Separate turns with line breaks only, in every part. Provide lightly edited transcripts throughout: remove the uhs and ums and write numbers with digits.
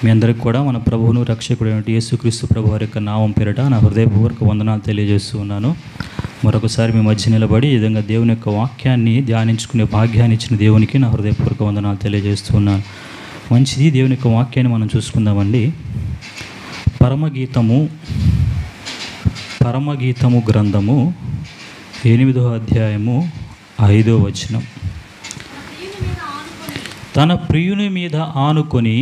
మీ అందరికి కూడా మన ప్రభువును రక్షకుడైన యేసుక్రీస్తు ప్రభు వారి యొక్క నామం పేరిట నా హృదయపూర్వక వందనాలు తెలియజేస్తూ ఉన్నాను. మరొకసారి మీ మధ్య నిలబడి ఈ విధంగా దేవుని యొక్క వాక్యాన్ని ధ్యానించుకునే భాగ్యాన్ని ఇచ్చిన దేవునికి నా హృదయపూర్వక వందనాలు తెలియజేస్తూ ఉన్నాను. మంచిది, దేవుని యొక్క వాక్యాన్ని మనం చూసుకుందామండి. పరమగీతము గ్రంథము 8వ అధ్యాయము 5వ వచనం. తన ప్రియుని మీద ఆనుకొని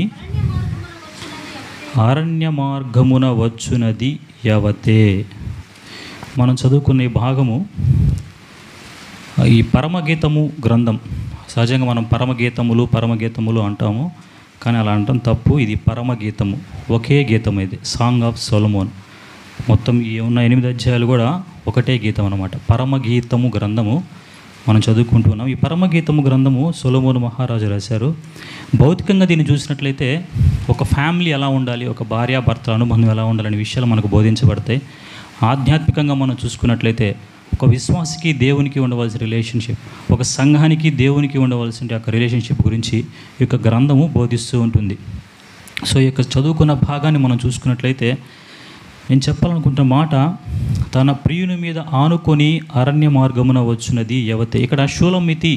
అరణ్య మార్గమున వచ్చునది యవతే. మనం చదువుకునే భాగము ఈ పరమగీతము గ్రంథం. సహజంగా మనం పరమగీతములు అంటాము, కానీ అలా అంటాం తప్పు. ఇది పరమగీతము, ఒకే గీతం. ఇది సాంగ్ ఆఫ్ సొలొమోన్. మొత్తం ఈ ఉన్న 8 అధ్యాయాలు కూడా ఒకటే గీతం అన్నమాట. పరమగీతము గ్రంథము మనం చదువుకుంటున్నాం. ఈ పరమగీతము గ్రంథము సొలొమోను మహారాజు రాశారు. భౌతికంగా దీన్ని చూసినట్లయితే ఒక ఫ్యామిలీ ఎలా ఉండాలి, ఒక భార్యాభర్తల అనుబంధం ఎలా ఉండాలనే విషయాలు మనకు బోధించబడతాయి. ఆధ్యాత్మికంగా మనం చూసుకున్నట్లయితే ఒక విశ్వాసికి దేవునికి ఉండవలసిన రిలేషన్షిప్, ఒక సంఘానికి దేవునికి ఉండవలసిన యొక్క రిలేషన్షిప్ గురించి ఈ యొక్క గ్రంథము బోధిస్తూ ఉంటుంది. సో ఈ యొక్క చదువుకున్న భాగాన్ని మనం చూసుకున్నట్లయితే నేను చెప్పాలనుకుంటున్న మాట, తన ప్రియుని మీద ఆనుకొని అరణ్య మార్గమున వచ్చున్నది యవతే. ఇక్కడ షూలమితి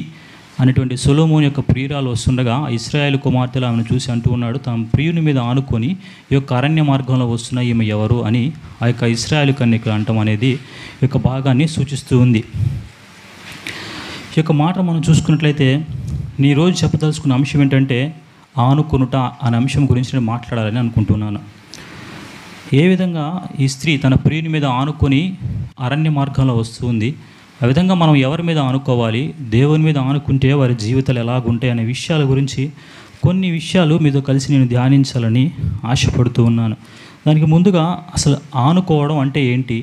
అనేటువంటి సొలొమోను యొక్క ప్రియురాలు వస్తుండగా ఇశ్రాయేలు కుమార్తెలు ఆమెను చూసి అంటూ ఉన్నాడు, తన ప్రియుని మీద ఆనుకొని ఈ యొక్క అరణ్య మార్గంలో వస్తున్న ఈమె ఎవరు అని ఆ యొక్క ఇశ్రాయేలు కన్యకలు అంటాం అనేది ఈ యొక్క భాగాన్ని సూచిస్తూ ఉంది. ఈ యొక్క మాట మనం చూసుకున్నట్లయితే నీ రోజు చెప్పదలుచుకున్న అంశం ఏంటంటే ఆనుకొనుట అనే అంశం గురించి నేను మాట్లాడాలని అనుకుంటున్నాను. ఏ విధంగా ఈ స్త్రీ తన ప్రియుని మీద ఆనుకొని అరణ్య మార్గంలో వస్తుంది, ఆ విధంగా మనం ఎవరి మీద ఆనుకోవాలి, దేవుని మీద ఆనుకుంటే వారి జీవితాలు ఎలాగుంటాయి అనే విషయాల గురించి కొన్ని విషయాలు మీతో కలిసి నేను ధ్యానించాలని ఆశపడుతూ ఉన్నాను. దానికి ముందుగా అసలు ఆనుకోవడం అంటే ఏంటి,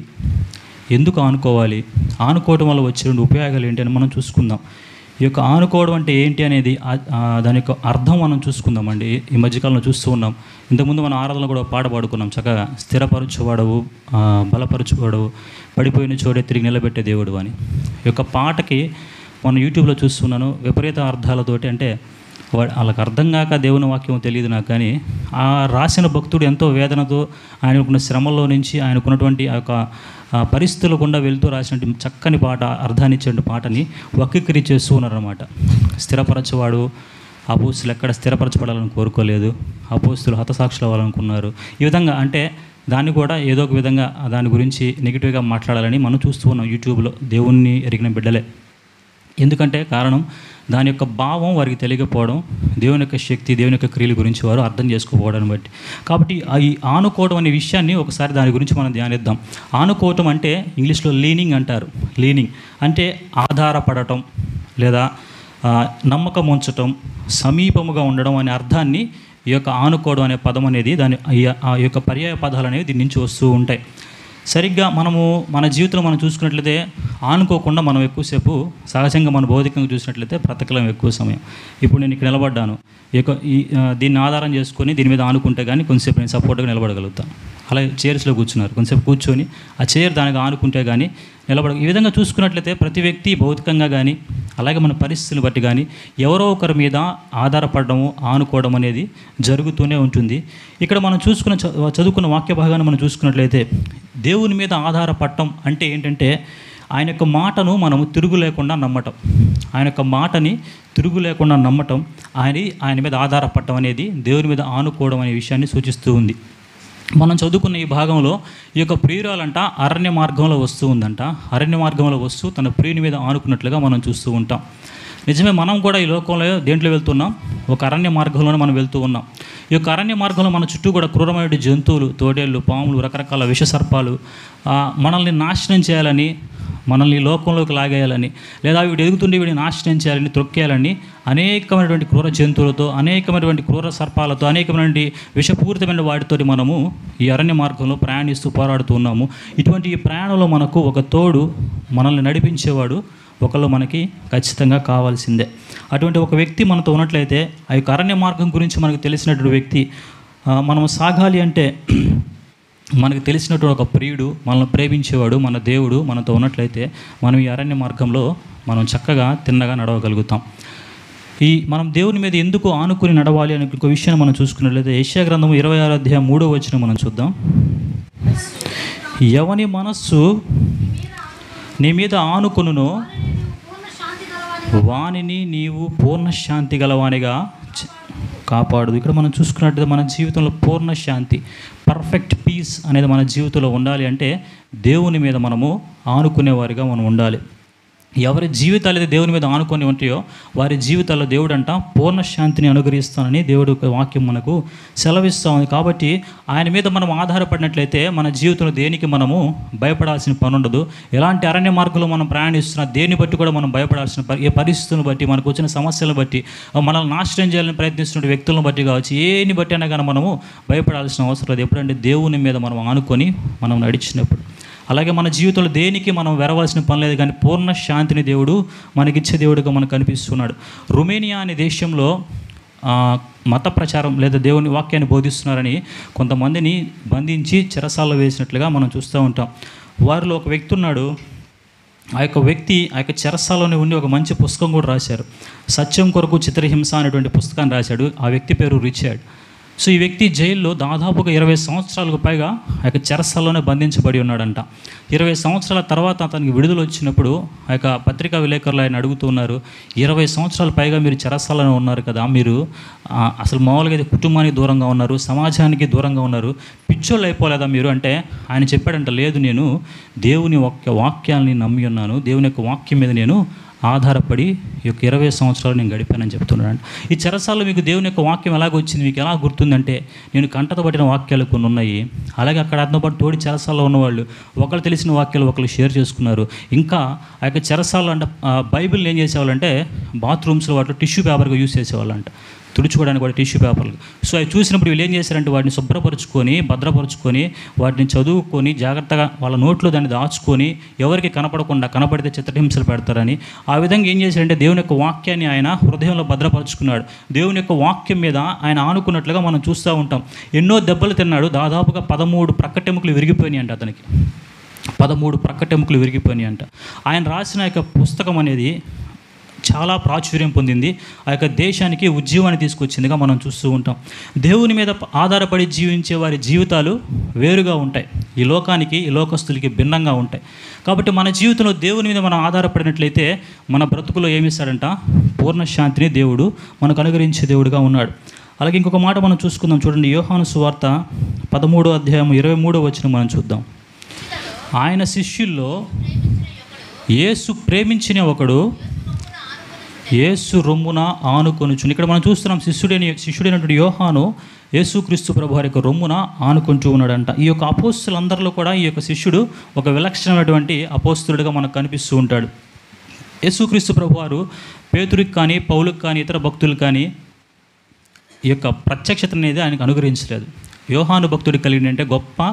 ఎందుకు ఆనుకోవాలి, ఆనుకోవడం వల్ల వచ్చే ఉపయోగాలు ఏంటి అని మనం చూసుకుందాం. ఈ యొక్క ఆనుకోవడం అంటే ఏంటి అనేది దాని యొక్క అర్థం మనం చూసుకుందామండి. ఈ మధ్యకాలంలో చూస్తూ ఉన్నాం. ఇంతకుముందు మన ఆరాధనలో కూడా పాట పాడుకున్నాం చక్కగా, స్థిరపరచువాడవు, బలపరచువాడవు, పడిపోయిన చోటే తిరిగి నిలబెట్టే దేవుడు అని. ఈ యొక్క పాటకి మనం యూట్యూబ్లో చూస్తున్నాను విపరీత అర్థాలతోటి. అంటే వాళ్ళకి అర్థం కాక దేవుని వాక్యం తెలియదు నాకు, కానీ ఆ రాసిన భక్తుడు ఎంతో వేదనతో ఆయనకున్న శ్రమల్లో నుంచి ఆయనకున్నటువంటి ఆ యొక్క పరిస్థితుల గుండా వెళ్తూ రాసినటువంటి చక్కని పాట, అర్థాన్ని ఇచ్చే పాటని వక్రీకరిచేస్తూ ఉన్నారన్నమాట. స్థిరపరచువాడు, అపోస్తులు ఎక్కడ స్థిరపరచబడాలని కోరుకోలేదు, అపోస్తులు హతసాక్షులు అవ్వాలనుకున్నారు. ఈ విధంగా అంటే దాన్ని కూడా ఏదో ఒక విధంగా దాని గురించి నెగిటివ్గా మాట్లాడాలని మనం చూస్తూ ఉన్నాం యూట్యూబ్లో, దేవుణ్ణి ఎరిగిన బిడ్డలే. ఎందుకంటే కారణం దాని యొక్క భావం వారికి తెలియకపోవడం, దేవుని యొక్క శక్తి, దేవుని యొక్క క్రియల గురించి వారు అర్థం చేసుకోకపోవడాన్ని బట్టి. కాబట్టి ఈ ఆనుకోవడం అనే విషయాన్ని ఒకసారి దాని గురించి మనం ధ్యానిద్దాం. ఆనుకోవటం అంటే ఇంగ్లీష్లో లీనింగ్ అంటారు. లీనింగ్ అంటే ఆధారపడటం లేదా నమ్మకం ఉంచటం, సమీపముగా ఉండడం అనే అర్థాన్ని ఈ యొక్క ఆనుకోవడం అనే పదం అనేది ఆ యొక్క పర్యాయ పదాలు అనేవి దీని నుంచి వస్తూ ఉంటాయి. సరిగ్గా మనము మన జీవితంలో మనం చూసుకున్నట్లయితే ఆనుకోకుండా మనం ఎక్కువసేపు సహజంగా మన భౌతికంగా చూసినట్లయితే బ్రతకలేం ఎక్కువ సమయం. ఇప్పుడు నేను ఇక్కడ నిలబడ్డాను, దీన్ని ఆధారం చేసుకొని దీని మీద ఆనుకుంటే కానీ కొంతసేపు నేను సపోర్ట్గా నిలబడగలుగుతాను. అలాగే చైర్స్లో కూర్చున్నారు, కొంతసేపు కూర్చొని ఆ చైర్ దానికి ఆనుకుంటే కానీ ఈ విధంగా చూసుకున్నట్లయితే ప్రతి వ్యక్తి భౌతికంగా కానీ అలాగే మన పరిస్థితులను బట్టి కానీ ఎవరో ఒకరి మీద ఆధారపడము, ఆనుకోవడం అనేది జరుగుతూనే ఉంటుంది. ఇక్కడ మనం చదువుకున్న వాక్య భాగాన్ని మనం చూసుకున్నట్లయితే దేవుని మీద ఆధారపడటం అంటే ఏంటంటే ఆయన యొక్క మాటను మనము తిరుగు లేకుండా నమ్మటం, ఆయన యొక్క మాటని తిరుగు లేకుండా నమ్మటం, ఆయన మీద ఆధారపడటం అనేది దేవుని మీద ఆనుకోవడం అనే విషయాన్ని సూచిస్తూ ఉంది. మనం చదువుకున్న ఈ భాగంలో ఈ యొక్క ప్రియురాలంట అరణ్య మార్గంలో వస్తూ ఉందంట. అరణ్య మార్గంలో వస్తూ తన ప్రియుని మీద ఆనుకున్నట్లుగా మనం చూస్తూ ఉంటాం. నిజమే, మనం కూడా ఈ లోకంలో దేంట్లో వెళ్తున్నాం, ఒక అరణ్య మార్గంలోనే మనం వెళ్తూ ఉన్నాం. ఈ యొక్క అరణ్య మార్గంలో మన చుట్టూ కూడా క్రూరమైన జంతువులు, తోడేళ్ళు, పాములు, రకరకాల విషసర్పాలు మనల్ని నాశనం చేయాలని, మనల్ని లోకంలోకి లాగేయాలని, లేదా వీడు ఎదుగుతుండే వీడిని నాశనం చేయాలని, త్రొక్కేయాలని అనేకమైనటువంటి క్రూర జంతువులతో, అనేకమైనటువంటి క్రూర సర్పాలతో, అనేకమైనటువంటి విషపూరితమైన వాటితో మనము ఈ అరణ్య మార్గంలో ప్రయాణిస్తూ పోరాడుతూ ఉన్నాము. ఇటువంటి ఈ ప్రయాణంలో మనకు ఒక తోడు, మనల్ని నడిపించేవాడు ఒకళ్ళు మనకి ఖచ్చితంగా కావాల్సిందే. అటువంటి ఒక వ్యక్తి మనతో ఉన్నట్లయితే ఆ యొక్క అరణ్య మార్గం గురించి మనకు తెలిసినటువంటి వ్యక్తి, మనం సాగాలి అంటే మనకు తెలిసినటువంటి ఒక ప్రియుడు, మనల్ని ప్రేమించేవాడు, మన దేవుడు మనతో ఉన్నట్లయితే మనం ఈ అరణ్య మార్గంలో మనం చక్కగా తిన్నగా నడవగలుగుతాం. మనం దేవుని మీద ఎందుకు ఆనుకుని నడవాలి అనే ఒక విషయాన్ని మనం చూసుకున్నట్లయితే యెషయా గ్రంథము 26 అధ్యాయం 3వ వచనం మనం చూద్దాం. ఎవని మనస్సు నీ మీద ఆనుకొనునో వానిని నీవు పూర్ణ శాంతి గలవానిగా కాపాడు. ఇక్కడ మనం చూసుకున్నట్టు మన జీవితంలో పూర్ణ శాంతి, పర్ఫెక్ట్ పీస్ అనేది మన జీవితంలో ఉండాలి అంటే దేవుని మీద మనము ఆనుకునేవారిగా మనం ఉండాలి. ఎవరి జీవితాలు అయితే దేవుని మీద ఆనుకొని ఉంటాయో వారి జీవితాల్లో దేవుడు అంట పూర్ణ శాంతిని అనుగ్రహిస్తానని దేవుడు వాక్యం మనకు సెలవిస్తూ ఉంది. కాబట్టి ఆయన మీద మనం ఆధారపడినట్లయితే మన జీవితంలో దేనికి మనము భయపడాల్సిన పని ఉండదు. ఎలాంటి అరణ్య మార్గంలో మనం ప్రయాణిస్తున్నా దేన్ని బట్టి కూడా మనం భయపడాల్సిన ఏ పరిస్థితులను బట్టి, మనకు వచ్చిన సమస్యలను బట్టి, మనల్ని నాశనం చేయాలని ప్రయత్నిస్తున్న వ్యక్తులను బట్టి కావచ్చు, ఏని బట్టి అయినా కానీ మనము భయపడాల్సిన అవసరం లేదు. ఎప్పుడంటే దేవుని మీద మనం ఆనుకొని మనం నడిచినప్పుడు. అలాగే మన జీవితంలో దేనికి మనం వెరవలసిన పని లేదు, కానీ పూర్ణ శాంతిని దేవుడు మనకిచ్చే దేవుడిగా మనకు కనిపిస్తున్నాడు. రొమేనియా అనే దేశంలో మత ప్రచారం లేదా దేవుని వాక్యాన్ని బోధిస్తున్నారని కొంతమందిని బంధించి చెరసాల్లో వేసినట్లుగా మనం చూస్తూ ఉంటాం. వారిలో ఒక వ్యక్తి ఉన్నాడు. ఆ యొక్క చెరసాలోనే ఉండి ఒక మంచి పుస్తకం కూడా రాశారు. సత్యం కొరకు చిత్రహింస అనేటువంటి పుస్తకాన్ని రాశాడు. ఆ వ్యక్తి పేరు రిచర్డ్. సో ఈ వ్యక్తి జైల్లో దాదాపుగా 20 సంవత్సరాలకు పైగా ఆ యొక్క చెరసాల్లోనే బంధించబడి ఉన్నాడంట. 20 సంవత్సరాల తర్వాత అతనికి విడుదల వచ్చినప్పుడు ఆ యొక్క పత్రికా విలేకరులు ఆయన అడుగుతున్నారు, 20 సంవత్సరాల పైగా మీరు చెరసాల్లోనే ఉన్నారు కదా, మీరు అసలు మామూలుగా అయితే కుటుంబానికి దూరంగా ఉన్నారు, సమాజానికి దూరంగా ఉన్నారు, పిచ్చోళ్ళు అయిపోలేదా మీరు అంటే ఆయన చెప్పాడంట, లేదు, నేను దేవుని వాక్యాలని నమ్మి ఉన్నాను, దేవుని యొక్క వాక్యం మీద నేను ఆధారపడి ఈ యొక్క 20 సంవత్సరాలు నేను గడిపానని చెప్తున్నాను. ఈ చెరసాల్లో మీకు దేవుని యొక్క వాక్యం ఎలాగొచ్చింది, మీకు ఎలా గుర్తుందంటే నేను కంటత పట్టిన వాక్యాలు కొన్ని ఉన్నాయి. అలాగే అక్కడ అతనితో పాటు తోడి చెరసాల్లో ఉన్నవాళ్ళు ఒకళ్ళు తెలిసిన వాక్యాలు ఒకళ్ళు షేర్ చేసుకున్నారు. ఇంకా ఆ యొక్క చెరసాల్లో అంటే బైబిల్ని ఏం చేసేవాళ్ళంటే బాత్రూమ్స్లో వాటిలో టిష్యూ పేపర్గా యూజ్ చేసేవాళ్ళంట, తుడుచుకోవడానికి కూడా టిష్యూ పేపర్లు. సో అవి చూసినప్పుడు వీళ్ళు ఏం చేశారంటే వాటిని శుభ్రపరుచుకొని భద్రపరుచుకొని వాటిని చదువుకొని జాగ్రత్తగా వాళ్ళ నోట్లో దాన్ని దాచుకొని ఎవరికి కనపడకుండా, కనపడితే చిత్రహింసలు పెడతారని ఆ విధంగా ఏం చేశారంటే దేవుని యొక్క వాక్యాన్ని ఆయన హృదయంలో భద్రపరుచుకున్నాడు. దేవుని యొక్క వాక్యం మీద ఆయన ఆనుకున్నట్లుగా మనం చూస్తూ ఉంటాం. ఎన్నో దెబ్బలు తిన్నాడు. దాదాపుగా 13 ప్రక్కటెముకలు విరిగిపోయినాయి అంట అతనికి. 13 ప్రక్కటెముకలు విరిగిపోయినాయి అంట. ఆయన రాసిన యొక్క పుస్తకం అనేది చాలా ప్రాచుర్యం పొందింది. ఆ యొక్క దేశానికి ఉద్యమాన్ని తీసుకొచ్చిందిగా మనం చూస్తూ ఉంటాం. దేవుని మీద ఆధారపడి జీవించే వారి జీవితాలు వేరుగా ఉంటాయి, ఈ లోకానికి, ఈ లోకస్తులకి భిన్నంగా ఉంటాయి. కాబట్టి మన జీవితంలో దేవుని మీద మనం ఆధారపడినట్లయితే మన బ్రతుకులో ఏమిస్తాడంట, పూర్ణ శాంతిని దేవుడు మనకు అనుగ్రహించే దేవుడుగా ఉన్నాడు. అలాగే ఇంకొక మాట మనం చూసుకుందాం. చూడండి, యోహాను సువార్త 13వ అధ్యాయం 23వ వచనం మనం చూద్దాం. ఆయన శిష్యుల్లో యేసు ప్రేమించిన ఒకడు యేసు రొమ్మున ఆనుకొనుచుని. ఇక్కడ మనం చూస్తున్నాం శిష్యుడైనటువంటి యోహాను యేసుక్రీస్తు ప్రభు వారి యొక్క రొమ్మున ఆనుకుంటూ ఉన్నాడంట. ఈ యొక్క అపోస్తులందరిలో కూడా ఈ యొక్క శిష్యుడు ఒక విలక్షణమైనటువంటి అపోస్తులుడిగా మనకు కనిపిస్తూ ఉంటాడు. యేసుక్రీస్తు ప్రభు వారు పేతురికి కానీ, పౌలుకి కానీ, ఇతర భక్తులకు కానీ ఈ యొక్క ప్రత్యక్షత అనేది ఆయనకు అనుగ్రహించలేదు. యోహాను భక్తుడికి కలిగినంటే గొప్ప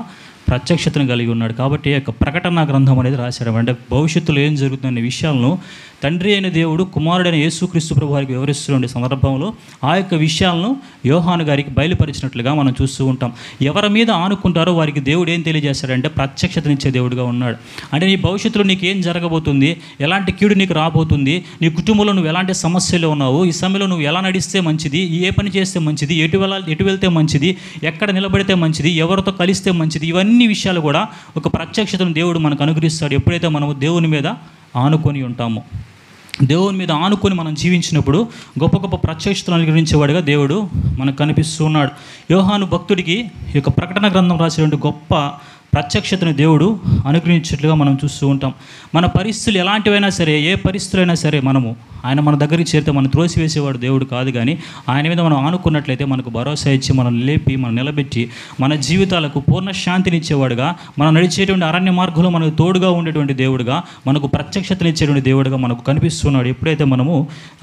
ప్రత్యక్షతను కలిగి ఉన్నాడు. కాబట్టి యొక్క ప్రకటన గ్రంథం అనేది రాశాడు. అంటే భవిష్యత్తులో ఏం జరుగుతుందనే విషయాలను తండ్రి అయిన దేవుడు కుమారుడైన యేసుక్రీస్తు ప్రభు వారికి వివరిస్తున్న సందర్భంలో ఆ యొక్క విషయాలను యోహాను గారికి బయలుపరిచినట్లుగా మనం చూస్తూ ఉంటాం. ఎవరి మీద ఆనుకుంటారో వారికి దేవుడు ఏం తెలియజేస్తాడంటే ప్రత్యక్షతనిచ్చే దేవుడుగా ఉన్నాడు. అంటే నీ భవిష్యత్తులో నీకు ఏం జరగబోతుంది, ఎలాంటి కీడు నీకు రాబోతుంది, నీ కుటుంబంలో నువ్వు ఎలాంటి సమస్యలు ఉన్నావు, ఈ సమయంలో నువ్వు ఎలా నడిస్తే మంచిది, ఏ పని చేస్తే మంచిది, ఎటు వెళ్తే మంచిది, ఎక్కడ నిలబడితే మంచిది, ఎవరితో కలిస్తే మంచిది, ఇవన్నీ విషయాలు కూడా ఒక ప్రత్యక్షతను దేవుడు మనకు అనుగ్రహిస్తాడు ఎప్పుడైతే మనము దేవుని మీద ఆనుకొని ఉంటామో. దేవుని మీద ఆనుకొని మనం జీవించినప్పుడు గొప్ప గొప్ప ప్రత్యక్షతను అనుగ్రహించేవాడిగా దేవుడు మనకు కనిపిస్తున్నాడు. యోహాను భక్తుడికి ఈ యొక్క ప్రకటన గ్రంథం రాసేటువంటి గొప్ప ప్రత్యక్షతను దేవుడు అనుగ్రహించినట్లుగా మనం చూస్తూ ఉంటాం. మన పరిస్థితులు ఎలాంటివైనా సరే, ఏ పరిస్థితులైనా సరే, ఆయన మన దగ్గరికి చేరితే మనం త్రోసివేసేవాడు దేవుడు కాదు. కానీ ఆయన మీద మనం ఆనుకున్నట్లయితే మనకు భరోసా ఇచ్చి, మనం లేపి, మనం నిలబెట్టి, మన జీవితాలకు పూర్ణ శాంతిని ఇచ్చేవాడుగా, మనం నడిచేటువంటి అరణ్య మార్గంలో మనకు తోడుగా ఉండేటువంటి దేవుడుగా, మనకు ప్రత్యక్షతనిచ్చేటువంటి దేవుడుగా మనకు కనిపిస్తున్నాడు ఎప్పుడైతే మనము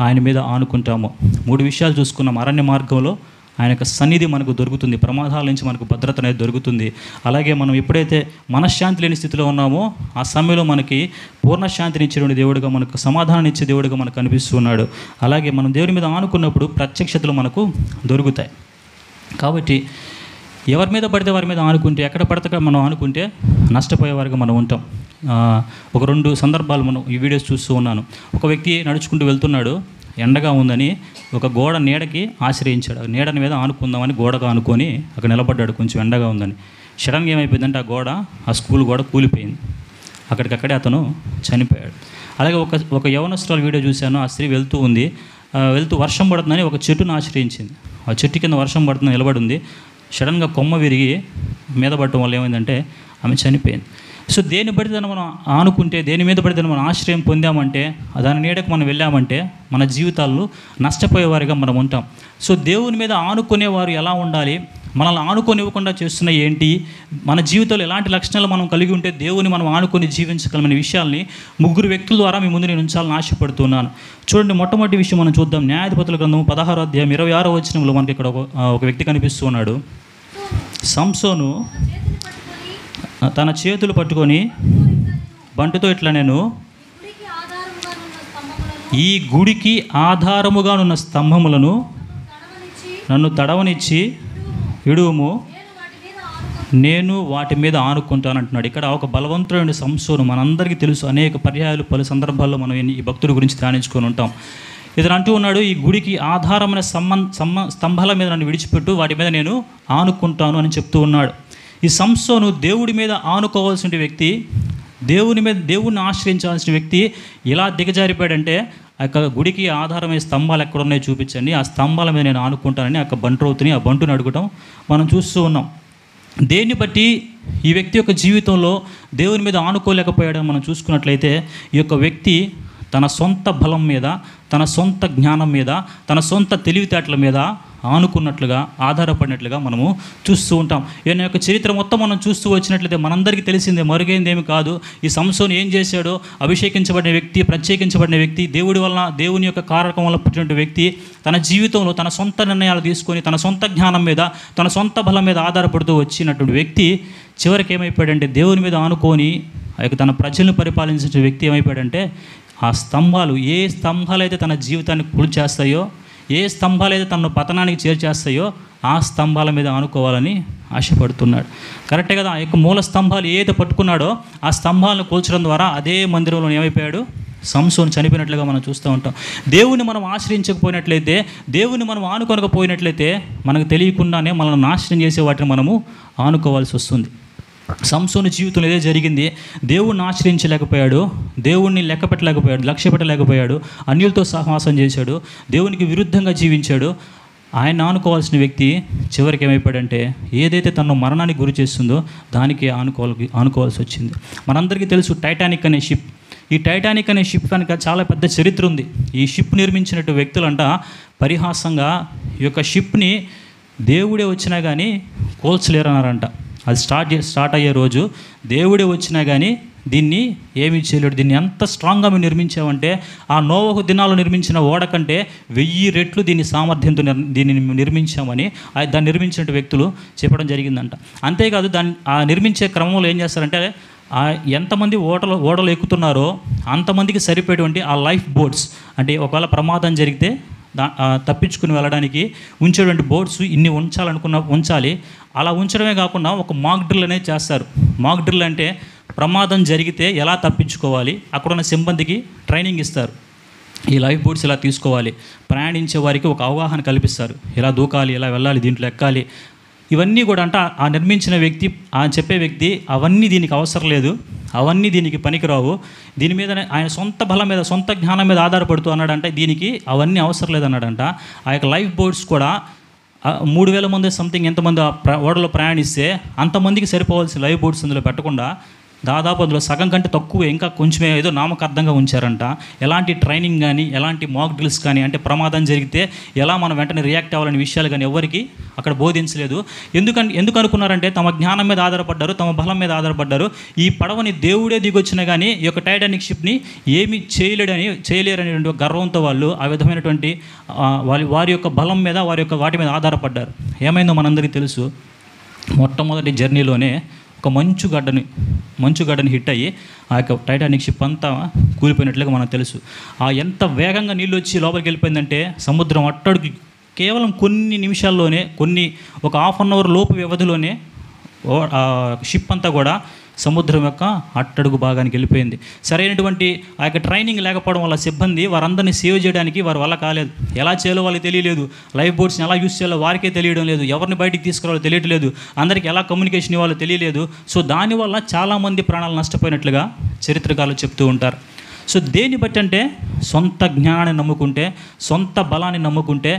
ఆయన మీద ఆనుకుంటామో. 3 విషయాలు చూసుకున్నాం. అరణ్య మార్గంలో ఆయన యొక్క సన్నిధి మనకు దొరుకుతుంది, ప్రమాదాల నుంచి మనకు భద్రత అనేది దొరుకుతుంది. అలాగే మనం ఎప్పుడైతే మనశ్శాంతి లేని స్థితిలో ఉన్నామో ఆ సమయంలో మనకి పూర్ణ శాంతిని ఇచ్చేటువంటి దేవుడుగా, మనకు సమాధానం ఇచ్చే దేవుడుగా మనకు కనిపిస్తున్నాడు. అలాగే మనం దేవుని మీద ఆనుకున్నప్పుడు ప్రత్యక్షతలు మనకు దొరుకుతాయి. కాబట్టి ఎవరి మీద పడితే వారి మీద ఆనుకుంటే, ఎక్కడ పడితే మనం ఆనుకుంటే నష్టపోయేవారుగా మనం ఉంటాం. ఒక 2 సందర్భాలు మనం ఈ వీడియోస్ చూస్తూ ఉన్నాను. ఒక వ్యక్తి నడుచుకుంటూ వెళ్తున్నాడు. ఎండగా ఉందని ఒక గోడ నీడకి ఆశ్రయించాడు. నీడని మీద ఆనుకుందామని గోడగా ఆనుకొని అక్కడ నిలబడ్డాడు, కొంచెం ఎండగా ఉందని. సడన్గా ఏమైపోయిందంటే ఆ స్కూల్ గోడ కూలిపోయింది. అక్కడికక్కడే అతను చనిపోయాడు. అలాగే ఒక యవనస్తురాలు వీడియో చూశాను. ఆ స్త్రీ వెళ్తూ వర్షం పడుతుందని ఒక చెట్టును ఆశ్రయించింది. ఆ చెట్టు కింద వర్షం పడుతుందని నిలబడి ఉంది. సడన్గా కొమ్మ విరిగి మీద పడటం వల్ల ఏమైందంటే ఆమె చనిపోయింది. సో దేని బట్టి దాన్ని మనం ఆనుకుంటే, దేని మీద పడి దాన్ని మనం ఆశ్రయం పొందామంటే, దాని నీడకు మనం వెళ్ళామంటే మన జీవితాల్లో నష్టపోయేవారిగా మనం ఉంటాం. సో దేవుని మీద ఆనుకునేవారు ఎలా ఉండాలి, మనల్ని ఆనుకొనివ్వకుండా చేస్తున్న ఏంటి, మన జీవితంలో ఎలాంటి లక్షణాలు మనం కలిగి ఉంటే దేవుని మనం ఆనుకొని జీవించగలమనే విషయాల్ని 3 వ్యక్తుల ద్వారా మీ ముందు నేను ఉంచాలని ఆశపడుతున్నాను. చూడండి, మొట్టమొదటి విషయం మనం చూద్దాం. న్యాయాధిపతుల గ్రంథం 16వ అధ్యాయం 26వ వచనంలో మనకి ఇక్కడ ఒక వ్యక్తి కనిపిస్తూ ఉన్నాడు. సంసోను తన చేతులు పట్టుకొని బంటుతో ఇట్లా, నేను ఈ గుడికి ఆధారముగా ఉన్న స్తంభములను నన్ను తడవనిచ్చి విడువుము, నేను వాటి మీద ఆనుకుంటాను అంటున్నాడు. ఇక్కడ ఒక బలవంతుడైన సంసోను, మనందరికీ తెలుసు, అనేక పర్యాయాలు పలు సందర్భాల్లో మనం ఈ భక్తుడి గురించి ధ్యానించుకొని ఉంటాం. ఇతను అంటూ ఉన్నాడు, ఈ గుడికి ఆధారమైన స్తంభాల మీద నన్ను విడిచిపెట్టు, వాటి మీద నేను ఆనుకుంటాను అని చెప్తూ ఉన్నాడు. ఈ సంసోను దేవుడి మీద ఆనుకోవాల్సిన వ్యక్తి, దేవుడిని ఆశ్రయించాల్సిన వ్యక్తి ఇలా దిగజారిపోయాడంటే, ఆ యొక్క గుడికి ఆధారమైన స్తంభాలు ఎక్కడున్నాయో చూపించండి, ఆ స్తంభాల మీద నేను ఆనుకుంటానని ఆ బంటుని అడగటం మనం చూస్తూ ఉన్నాం. దేన్ని బట్టి ఈ వ్యక్తి యొక్క జీవితంలో దేవుని మీద ఆనుకోలేకపోయాడని మనం చూసుకున్నట్లయితే, ఈ యొక్క వ్యక్తి తన సొంత బలం మీద, తన సొంత జ్ఞానం మీద, తన సొంత తెలివితేటల మీద ఆనుకున్నట్లుగా, ఆధారపడినట్లుగా మనము చూస్తూ ఉంటాం. ఈయన యొక్క చరిత్ర మొత్తం మనం చూస్తూ వచ్చినట్లయితే మనందరికీ తెలిసిందే, మరుగైందేమి కాదు. ఈ సంసోను ఏం చేశాడో, అభిషేకించబడిన వ్యక్తి, ప్రత్యేకించబడిన వ్యక్తి, దేవుని యొక్క కారకం వల్ల పుట్టిన వ్యక్తి, తన జీవితంలో తన సొంత నిర్ణయాలు తీసుకొని, తన సొంత జ్ఞానం మీద, తన సొంత బలం మీద ఆధారపడుతూ వచ్చినటువంటి వ్యక్తి చివరికి ఏమైపోయాడంటే, దేవుని మీద ఆనుకొని తన ప్రజలను పరిపాలించిన వ్యక్తి ఏమైపోయాడంటే, ఆ స్తంభాలు, ఏ స్తంభాలైతే తన జీవితాన్ని కూల్చేస్తాయో, ఏ స్తంభాలైతే తనను పతనానికి చేర్చేస్తాయో ఆ స్తంభాల మీద ఆనుకోవాలని ఆశపడుతున్నాడు. కరెక్టే కదా? ఆ యొక్క మూల స్తంభాలు ఏదైతే పట్టుకున్నాడో ఆ స్తంభాలను కూల్చడం ద్వారా అదే మందిరంలో ఏమైపోయాడు, సంసోను చనిపోయినట్లుగా మనం చూస్తూ ఉంటాం. దేవుని మనం ఆశ్రయించకపోయినట్లయితే, దేవుని మనం ఆనుకొనకపోయినట్లయితే మనకు తెలియకుండానే మనల్ని నాశనం చేసే వాటిని మనము ఆనుకోవాల్సి వస్తుంది. సంసోను జీవితంలో ఇదే జరిగింది. దేవుణ్ణి ఆశ్రయించలేకపోయాడు, దేవుణ్ణి లక్ష్య పెట్టలేకపోయాడు, అన్యులతో సహవాసం చేశాడు, దేవునికి విరుద్ధంగా జీవించాడు. ఆయన ఆనుకోవాల్సిన వ్యక్తి చివరికి ఏమైపోయాడంటే, ఏదైతే తనను మరణానికి గురి చేస్తుందో దానికి ఆనుకోవాల్సి వచ్చింది. మనందరికీ తెలుసు టైటానిక్ అనే షిప్. ఈ టైటానిక్ అనే షిప్ కనుక చాలా పెద్ద చరిత్ర ఉంది. ఈ షిప్ నిర్మించినట్టు వ్యక్తులంట పరిహాసంగా ఈ యొక్క షిప్ని దేవుడే వచ్చినా కానీ కోల్చలేరన్నారంట. అది స్టార్ట్ అయ్యే రోజు దేవుడే వచ్చినా కానీ దీన్ని ఏమీ చేయలేడు. దీన్ని ఎంత స్ట్రాంగ్గా మేము నిర్మించామంటే, ఆ నోవహు దినాల్లో నిర్మించిన ఓడ కంటే 1000 రెట్లు దీని సామర్థ్యంతో దీన్ని నిర్మించామని దాన్ని నిర్మించిన వ్యక్తులు చెప్పడం జరిగిందంట. అంతేకాదు, ఆ నిర్మించే క్రమంలో ఏం చేస్తారంటే, ఎంతమంది ఓడలు ఎక్కుతున్నారో అంతమందికి సరిపోయేటువంటి ఆ లైఫ్ బోట్స్, అంటే ఒకవేళ ప్రమాదం జరిగితే తప్పించుకుని వెళ్ళడానికి ఉంచేటువంటి బోట్స్ ఇన్ని ఉంచాలి. అలా ఉంచడమే కాకుండా ఒక మాక్ డ్రిల్ అనేది చేస్తారు. మాక్ డ్రిల్ అంటే ప్రమాదం జరిగితే ఎలా తప్పించుకోవాలి, అక్కడున్న సిబ్బందికి ట్రైనింగ్ ఇస్తారు. ఈ లైఫ్ బోట్స్ ఇలా తీసుకోవాలి, ప్రయాణించే వారికి ఒక అవగాహన కల్పిస్తారు, ఇలా దూకాలి, ఇలా వెళ్ళాలి, దీంట్లో ఎక్కాలి. ఇవన్నీ కూడా అంటే ఆ నిర్మించిన వ్యక్తి, చెప్పే వ్యక్తి అవన్నీ దీనికి అవసరం లేదు, అవన్నీ దీనికి పనికిరావు, దీని మీద ఆయన సొంత బలం మీద, సొంత జ్ఞానం మీద ఆధారపడుతూ అన్నాడంటే దీనికి అవన్నీ అవసరం లేదన్నాడంట. ఆ యొక్క లైఫ్ బోట్స్ కూడా 3000 మంది సంథింగ్ ఎంతమంది ఓడలో ప్రయాణిస్తే అంతమందికి సరిపోవాల్సిన లైఫ్ బోట్స్ అందులో పెట్టకుండా దాదాపు అందులో సగం కంటే తక్కువ, ఇంకా కొంచెమే ఏదో నామకార్థంగా ఉంచారంట. ఎలాంటి ట్రైనింగ్ కానీ, ఎలాంటి మాక్ డ్రిల్స్ కానీ, అంటే ప్రమాదం జరిగితే ఎలా మనం వెంటనే రియాక్ట్ అవ్వాలనే విషయాలు కానీ ఎవరికి అక్కడ బోధించలేదు. ఎందుకు అనుకున్నారంటే, తమ జ్ఞానం మీద ఆధారపడ్డారు, తమ బలం మీద ఆధారపడ్డారు. ఈ పడవని దేవుడే దిగొచ్చినా కానీ ఈ యొక్క టైటానిక్ షిప్ని ఏమీ చేయలేరనేటువంటి గర్వంతో వాళ్ళు ఆ విధమైనటువంటి వారి యొక్క బలం మీద, వాటి మీద ఆధారపడ్డారు. ఏమైందో మనందరికీ తెలుసు. మొట్టమొదటి జర్నీలోనే ఒక మంచుగడ్డని హిట్ అయ్యి ఆ యొక్క టైటానిక్ షిప్ అంతా కూలిపోయినట్లుగా మనకు తెలుసు. ఎంత వేగంగా నీళ్ళు వచ్చి లోపలికి వెళ్ళిపోయిందంటే, సముద్రం అట్టడికి కేవలం కొన్ని నిమిషాల్లోనే, ఒక హాఫ్ అన్ అవర్ లోపు వ్యవధిలోనే షిప్ అంతా కూడా సముద్రం యొక్క అట్టడుగు భాగానికి వెళ్ళిపోయింది. సరైనటువంటి ఆ యొక్క ట్రైనింగ్ లేకపోవడం వల్ల సిబ్బంది వారందరినీ సేవ్ చేయడానికి వారి వల్ల కాలేదు. ఎలా చేయాలో వాళ్ళకి తెలియలేదు. లైఫ్ బోట్స్ని ఎలా యూస్ చేయాలో వారికే తెలియడం లేదు. ఎవరిని బయటికి తీసుకురావాలో తెలియట్లేదు. అందరికీ ఎలా కమ్యూనికేషన్ ఇవ్వాలో తెలియలేదు. సో దానివల్ల చాలామంది ప్రాణాలు నష్టపోయినట్లుగా చరిత్రకారులు చెప్తూ ఉంటారు. సో దేన్ని బట్టి అంటే సొంత జ్ఞానాన్ని నమ్ముకుంటే, సొంత బలాన్ని నమ్ముకుంటే,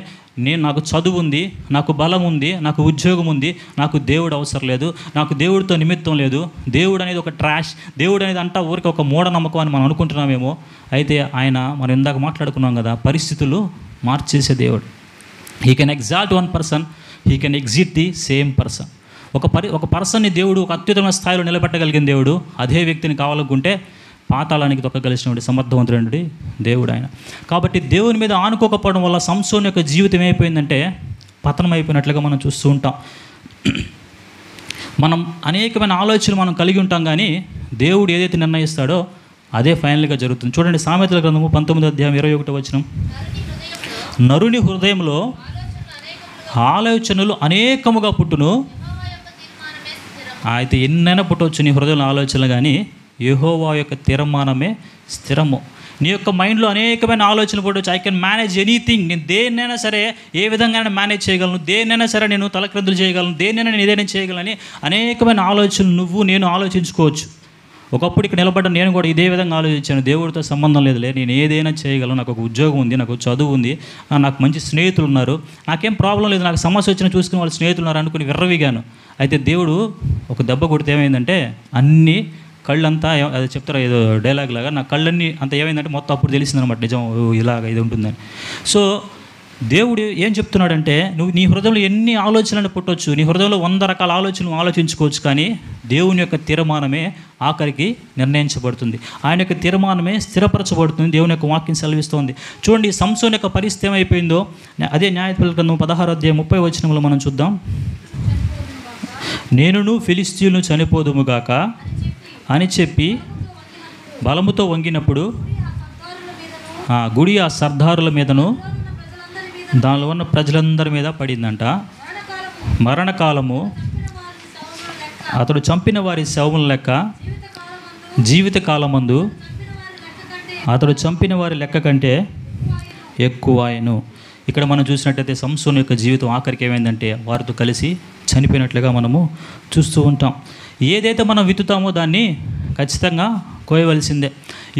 నాకు చదువు ఉంది, నాకు బలం ఉంది, నాకు ఉద్యోగం ఉంది, నాకు దేవుడు అవసరం లేదు, నాకు దేవుడితో నిమిత్తం లేదు, దేవుడు అనేది ఒక ట్రాష్, దేవుడు అనేది అంటా ఊరికి ఒక మూఢనమ్మకం అని మనం అనుకుంటున్నామేమో. అయితే ఆయన మనం ఇందాక మాట్లాడుకున్నాం కదా, పరిస్థితులు మార్చేసే దేవుడు. He can exalt one person, he can exit the same person. ఒక పర్సన్ని దేవుడు ఒక అత్యుత్తమ స్థాయిలో నిలబెట్టగలిగిన దేవుడు అదే వ్యక్తిని కావాలనుకుంటే పాతాళానికి తొక్కగలిసినటువంటి సమర్థవంతుడు దేవుడు ఆయన. కాబట్టి దేవుని మీద ఆనుకోకపోవడం వల్ల సంసోను యొక్క జీవితం ఏమైపోయిందంటే పతనం అయిపోయినట్లుగా మనం చూస్తూ ఉంటాం. మనం అనేకమైన ఆలోచనలు మనం కలిగి ఉంటాం, కానీ దేవుడు ఏదైతే నిర్ణయిస్తాడో అదే ఫైనల్గా జరుగుతుంది. చూడండి, సామెతల గ్రంథము 19:21. నరుని హృదయంలో ఆలోచనలు అనేకముగా పుట్టును. అయితే ఎన్నైనా పుట్టవచ్చు నీ హృదయంలో ఆలోచనలు, కానీ యెహోవా యొక్క తీర్మానమే స్థిరము. నీ యొక్క మైండ్లో అనేకమైన ఆలోచనలు పడవచ్చు. ఐ కెన్ మేనేజ్ ఎనీథింగ్, నేను దేన్నైనా సరే ఏ విధంగా మేనేజ్ చేయగలను, దేన్నైనా సరే నేను తలక్రిందులు చేయగలను, దేన్నైనా నేను ఏదైనా చేయగలని అనేకమైన ఆలోచనలు నేను ఆలోచించుకోవచ్చు. ఒకప్పుడు ఇక్కడ నిలబడ్డ నేను కూడా ఇదే విధంగా ఆలోచించాను. దేవుడితో సంబంధం లేదులే, నేను ఏదైనా చేయగలను, నాకు ఒక ఉద్యోగం ఉంది, నాకు చదువు ఉంది, నాకు మంచి స్నేహితులు ఉన్నారు, నాకేం ప్రాబ్లం లేదు, నాకు సమస్య వచ్చినా చూసుకుని వాళ్ళు స్నేహితులు ఉన్నారు అనుకుని విర్రవిగాను. అయితే దేవుడు ఒక దెబ్బ కొడితే ఏమైందంటే అన్నీ కళ్ళంతా అది చెప్తారు ఏదో డైలాగ్ లాగా, నా కళ్ళన్నీ అంత ఏమైందంటే మొత్తం అప్పుడు తెలిసిందనమాట నిజం ఇలాగ ఇది ఉంటుందని. సో దేవుడు ఏం చెప్తున్నాడంటే, నువ్వు నీ హృదయంలో ఎన్ని ఆలోచనలు పుట్టవచ్చు, నీ హృదయంలో 100 రకాల ఆలోచనలు ఆలోచించుకోవచ్చు, కానీ దేవుని యొక్క తీర్మానమే ఆఖరికి నిర్ణయించబడుతుంది. ఆయన యొక్క తీర్మానమే స్థిరపరచబడుతుంది. దేవుని యొక్క వాక్యం సెలవిస్తోంది. చూడండి, సంసోను యొక్క పరిస్థితి ఏమైపోయిందో అదే న్యాయాధిపతుల గ్రంథం 16:30 మనం చూద్దాం. నేనును ఫిలిష్తీయులను చనిపోదుముగాక అని చెప్పి బలముతో వంగినప్పుడు ఆ గుడి ఆ సర్దారుల మీదను దానిలో ఉన్న ప్రజలందరి మీద పడిందంట. మరణకాలము అతడు చంపిన వారి శవముల లెక్క జీవితకాలమందు అతడు చంపిన వారి లెక్క కంటే ఎక్కువ ఆయను. ఇక్కడ మనం చూసినట్టయితే సంసోను యొక్క జీవితం ఆఖరికి ఏమైందంటే వారితో కలిసి చనిపోయినట్లుగా మనము చూస్తూ ఉంటాం. ఏదైతే మనం విత్తుతామో దాన్ని ఖచ్చితంగా కోయవలసిందే.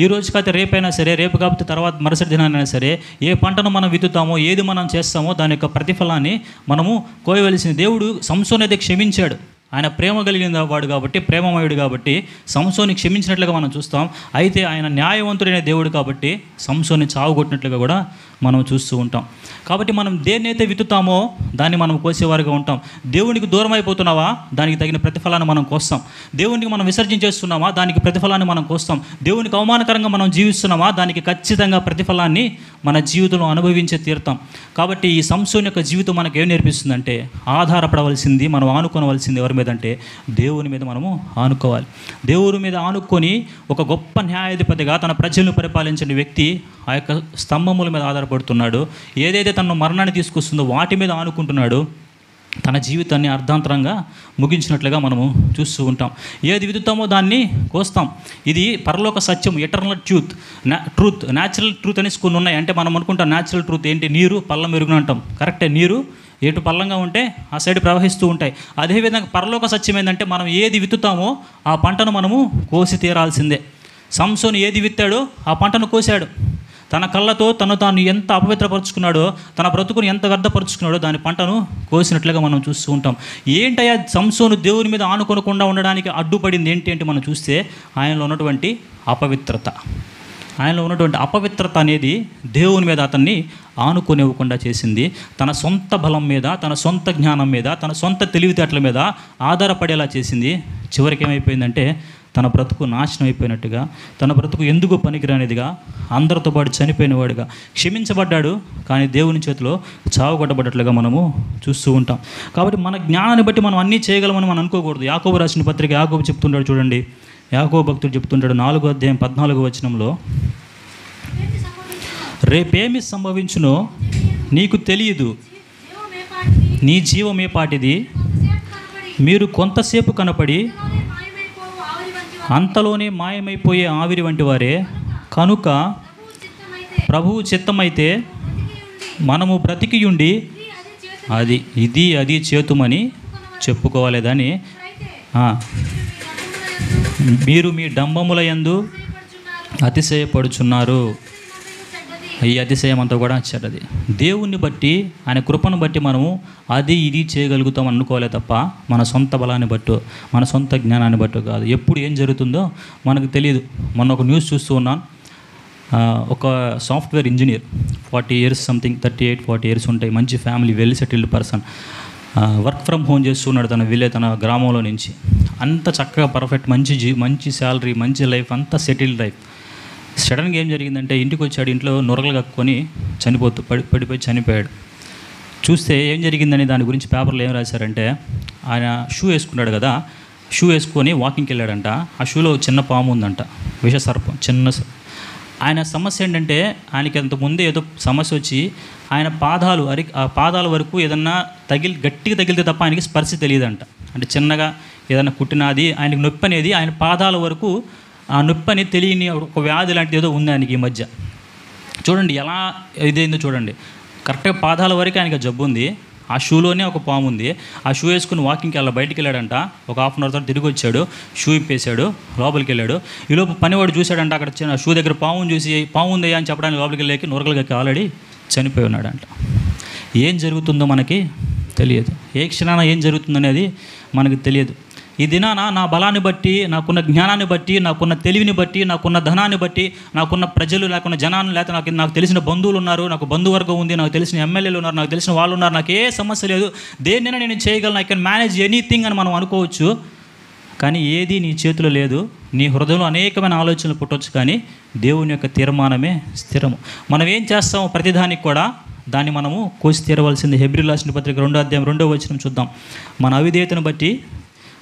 ఈ రోజు కాకపోతే రేపైనా సరే, రేపు కాకపోతే తర్వాత మరుసటి దినానైనా సరే, ఏ పంటను మనం విత్తుతామో, ఏది మనం చేస్తామో దాని యొక్క ప్రతిఫలాన్ని మనము కోయవలసింది. దేవుడు సంసోను అయితే క్షమించాడు. ఆయన ప్రేమ కలిగిన వాడు కాబట్టి, ప్రేమమయుడు కాబట్టి సంసోని క్షమించినట్లుగా మనం చూస్తాం. అయితే ఆయన న్యాయవంతుడైన దేవుడు కాబట్టి సంసోని చావుగొట్టినట్లుగా కూడా మనం చూస్తూ ఉంటాం. కాబట్టి మనం దేన్నైతే విత్తుతామో దాన్ని మనం కోసేవారుగా ఉంటాం. దేవునికి దూరం అయిపోతున్నావా, దానికి తగిన ప్రతిఫలాన్ని మనం కోస్తాం. దేవునికి మనం విసర్జించేస్తున్నామా, దానికి ప్రతిఫలాన్ని మనం కోస్తాం. దేవునికి అవమానకరంగా మనం జీవిస్తున్నామా, దానికి ఖచ్చితంగా ప్రతిఫలాన్ని మన జీవితంలో అనుభవించే తీరుతాం. కాబట్టి ఈ సంసోను యొక్క జీవితం మనకు ఏం నేర్పిస్తుందంటే, ఆధారపడవలసింది, మనం ఆనుకోవలసింది ఎవరి మీద అంటే దేవుని మీద మనము ఆనుకోవాలి. దేవుని మీద ఆనుకొని ఒక గొప్ప న్యాయాధిపతిగా తన ప్రజలను పరిపాలించిన వ్యక్తి ఆ యొక్క స్తంభముల మీద ఆధారపడుతున్నాడు. ఏదైతే తన మరణాన్ని తీసుకొస్తుందో వాటి మీద ఆనుకుంటున్నాడు. తన జీవితాన్ని అర్ధాంతరంగా ముగించినట్లుగా మనము చూస్తూ ఉంటాం. ఏది విత్తుతామో దాన్ని కోస్తాం. ఇది పరలోక సత్యం, ఎటర్నల్ ట్రూత్, న్యాచురల్ ట్రూత్ అనేసి కొన్ని ఉన్నాయి. అంటే మనం అనుకుంటాం న్యాచురల్ ట్రూత్ ఏంటి, నీరు పల్లం మెరుగున అంటాం. కరెక్టే, నీరు ఎటు పల్లంగా ఉంటే ఆ సైడ్ ప్రవహిస్తూ ఉంటాయి. అదేవిధంగా పరలోక సత్యం ఏంటంటే మనం ఏది విత్తుతామో ఆ పంటను మనము కోసి తీరాల్సిందే. సంసోను ఏది విత్తాడో ఆ పంటను కోశాడు. తన కళ్ళతో తాను ఎంత అపవిత్రపరుచుకున్నాడో, తన బ్రతుకుని ఎంత వ్యర్థపరుచుకున్నాడో దాని పంటను కోసినట్లుగా మనం చూస్తూ ఉంటాం. ఏంటయ్యా సంసోను దేవుని మీద ఆనుకోనకుండా ఉండడానికి అడ్డుపడింది ఏంటి అంటే మనం చూస్తే ఆయనలో ఉన్నటువంటి అపవిత్రత. ఆయనలో ఉన్నటువంటి అపవిత్రత అనేది దేవుని మీద అతన్ని ఆనుకోనివ్వకుండా చేసింది. తన సొంత బలం మీద, తన సొంత జ్ఞానం మీద, తన సొంత తెలివితేటల మీద ఆధారపడేలా చేసింది. చివరికి ఏమైపోయిందంటే తన బ్రతుకు నాశనం అయిపోయినట్టుగా, తన బ్రతుకు ఎందుకు పనికిరానిదిగా, అందరితో పాటు చనిపోయినవాడుగా, క్షమించబడ్డాడు కానీ దేవుని చేతిలో చావుకొట్టబడ్డట్లుగా మనము చూస్తూ ఉంటాం. కాబట్టి మన జ్ఞానాన్ని బట్టి మనం అన్నీ చేయగలమని మనం అనుకోకూడదు. యాకోబు రాసిన పత్రిక యాకోబు చెప్తుంటాడు చూడండి. యాకోబు భక్తుడు చెప్తుంటాడు 4:14 రేపేమి సంభవించునో నీకు తెలియదు, నీ జీవమే పాటిది, మీరు కొంతసేపు కనపడి అంతలోనే మాయమైపోయే ఆవిరి వంటి వారే. కనుక ప్రభువు చిత్తమైతే మనము బ్రతికియుండి అది చేతుమని చెప్పుకోవాలేదని మీరు మీ డంబముల యందు అతిశయపడుచున్నారు. ఈ అతిశయం అంతా కూడా చెడ్డది. దేవుణ్ణి బట్టి, ఆయన కృపను బట్టి మనము ఇది చేయగలుగుతాం అనుకోలే తప్ప మన సొంత బలాన్ని బట్టు, మన సొంత జ్ఞానాన్ని బట్టు కాదు. ఎప్పుడు ఏం జరుగుతుందో మనకు తెలియదు. మొన్న ఒక న్యూస్ చూస్తూ ఉన్నాను. ఒక software engineer 40 years something, 38-40 years ఉంటాయి, మంచి family, well settled person, work from home చేస్తున్నాడు తన గ్రామంలో నుంచి. అంత చక్కగా పర్ఫెక్ట్, మంచి శాలరీ, మంచి లైఫ్, అంతా సెటిల్డ్ లైఫ్. సడన్గా ఏం జరిగిందంటే ఇంటికి వచ్చాడు, ఇంట్లో నొరగలు కక్కుని పడిపోయి చనిపోయాడు. చూస్తే ఏం జరిగిందని దాని గురించి పేపర్లో ఏం రాశారంటే, ఆయన షూ వేసుకున్నాడు కదా, షూ వేసుకొని వాకింగ్కి వెళ్ళాడంట. ఆ షూలో చిన్న పాము ఉందంట, విషసర్పం, చిన్న. ఆయన సమస్య ఏంటంటే, ఆయనకి అంతకుముందు ఏదో సమస్య వచ్చి ఆయన ఆ పాదాల వరకు ఏదన్నా గట్టిగా తగిలితే తప్ప ఆయనకి స్పర్శ తెలియదంట. అంటే చిన్నగా ఏదైనా కుట్టినది ఆయనకి నొప్పి అనేది ఆయన పాదాల వరకు, ఆ నొప్పి అనేది తెలియని ఒక వ్యాధి లాంటిది ఏదో ఉంది ఆయనకి ఈ మధ్య. చూడండి ఎలా ఇదేందో చూడండి. కరెక్ట్గా పాదాల వరకు ఆయనకి జబ్బు ఉంది. ఆ షూలోనే ఒక పాము ఉంది. ఆ షూ వేసుకుని వాకింగ్కి బయటికి వెళ్ళాడంట. ఒక 1/2 hour తర్వాత తిరిగి వచ్చాడు, షూ ఇప్పేశాడు, లోపలికి వెళ్ళాడు. ఈలోపు పనివాడు చూశాడంట, అక్కడ షూ దగ్గర పాముని చూసి పాము ఉందయ్యా అని చెప్పడానికి లోపలికి వెళ్ళాక నొరగలకి ఆల్రెడీ చనిపోయి ఉన్నాడంట. ఏం జరుగుతుందో మనకి తెలియదు. ఏ క్షణాన ఏం జరుగుతుందనేది మనకి తెలియదు. ఈ దినాన నా బలాన్ని బట్టి, నాకున్న జ్ఞానాన్ని బట్టి, నాకున్న తెలివిని బట్టి, నాకున్న ధనాన్ని బట్టి, నాకున్న ప్రజలు, నాకున్న జనాన్ని, లేకపోతే నాకు తెలిసిన బంధువులు ఉన్నారు, నాకు బంధువర్గం ఉంది, నాకు తెలిసిన ఎమ్మెల్యేలు ఉన్నారు, నాకు తెలిసిన వాళ్ళు ఉన్నారు, నాకు ఏ సమస్య లేదు, దేన్నైనా నేను చేయగలను, ఐ కెన్ మేనేజ్ ఎనీథింగ్ అని మనం అనుకోవచ్చు. కానీ ఏది నీ చేతిలో లేదు. నీ హృదయంలో అనేకమైన ఆలోచనలు పుట్టవచ్చు, కానీ దేవుని యొక్క తీర్మానమే స్థిరము. మనం ఏం చేస్తామో ప్రతిదానికి కూడా దాన్ని మనము కోసి తీరవలసింది. హెబ్రీయులకు రాసిన పత్రిక 2:2 చూద్దాం. మన అవిధేయతను బట్టి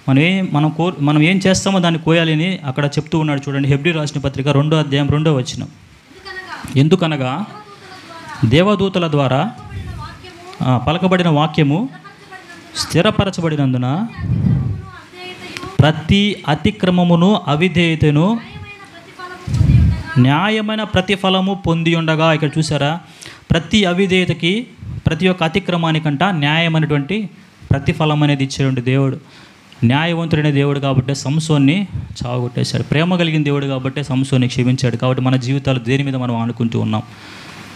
మనం ఏం చేస్తామో దాన్ని కోయాలని అక్కడ చెప్తూ ఉన్నాడు. చూడండి, హెబ్రీయులకు రాసిన పత్రిక 2:2. ఎందుకనగా దేవదూతల ద్వారా పలకబడిన వాక్యము స్థిరపరచబడినందున ప్రతి అతిక్రమమును అవిధేయతను న్యాయమైన ప్రతిఫలము పొంది ఉండగా. ఇక్కడ చూసారా, ప్రతి అవిధేయతకి, ప్రతి ఒక్క అతిక్రమానికంట న్యాయమైనటువంటి ప్రతిఫలం అనేది ఇచ్చేటువంటి దేవుడు. న్యాయవంతుడైన దేవుడు కాబట్టి సంసోన్ని చావగొట్టేశాడు. ప్రేమ కలిగిన దేవుడు కాబట్టి సంసోన్ని క్షమించాడు. కాబట్టి మన జీవితాలు దేని మీద మనం ఆనుకుంటూ ఉన్నాం?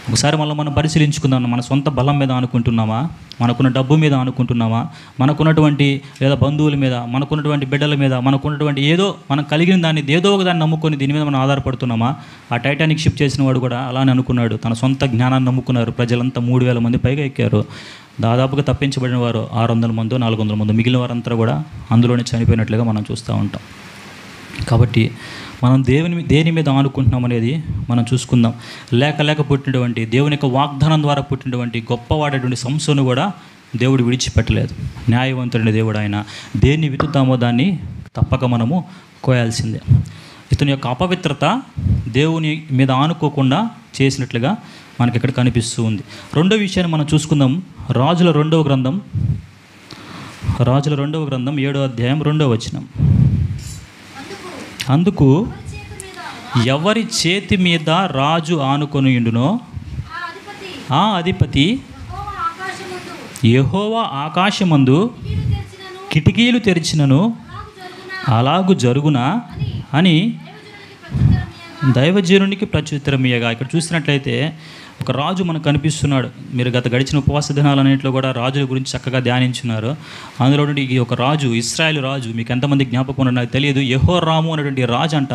ఒకసారి మనం పరిశీలించుకుందాం. మన సొంత బలం మీద ఆనుకుంటున్నామా? మనకున్న డబ్బు మీద ఆనుకుంటున్నామా? మనకున్నటువంటి లేదా బంధువుల మీద, మనకున్నటువంటి బిడ్డల మీద, మనకున్నటువంటి ఏదో మనం కలిగిన దాన్ని ఏదో ఒక దాన్ని నమ్ముకొని దీని మీద మనం ఆధారపడుతున్నామా? ఆ టైటానిక్ షిప్ చేసిన వాడు కూడా అలానే అనుకున్నాడు. తన సొంత జ్ఞానాన్ని నమ్ముకున్నారు. ప్రజలంతా 3000 మంది పైగా ఎక్కారు. దాదాపుగా తప్పించబడిన వారు 600 మందో 400 మందో, మిగిలిన వారంతా కూడా అందులోనే చనిపోయినట్లుగా మనం చూస్తూ ఉంటాం. కాబట్టి మనం దేని మీద ఆనుకుంటున్నాం అనేది మనం చూసుకుందాం. లేక పుట్టినటువంటి దేవుని యొక్క వాగ్దానం ద్వారా పుట్టినటువంటి గొప్పవాడేటువంటి సంసోను కూడా దేవుడు విడిచిపెట్టలేదు. న్యాయవంతుడైన దేవుడు ఆయన. దేన్ని విత్తుతామో దాన్ని తప్పక మనము కోయాల్సిందే. ఇతని యొక్క అపవిత్రత దేవుని మీద ఆనుకోకుండా చేసినట్లుగా మనకి ఇక్కడ కనిపిస్తూ ఉంది. రెండో విషయాన్ని మనం చూసుకుందాం. రాజుల రెండవ గ్రంథం 7:2. అందుకు ఎవరి చేతి మీద రాజు ఆనుకొనియుండునో ఆ అధిపతి యెహోవా ఆకాశమందు కిటికీలు తెరిచినను అలాగు జరుగునా అని దైవజనునికి ప్రత్యుత్తరమియ్యగా. ఇక్కడ చూసినట్లయితే ఒక రాజు మనకు కనిపిస్తున్నాడు. మీరు గడిచిన ఉపవాస దినాలన్నింటిలో కూడా రాజుల గురించి చక్కగా ధ్యానించున్నారు. అందులో ఈ ఒక రాజు, ఇశ్రాయేలు రాజు, మీకు ఎంతమంది జ్ఞాపకం ఉన్నారో నాకు తెలియదు, యెహోరాము అనేటువంటి రాజు అంట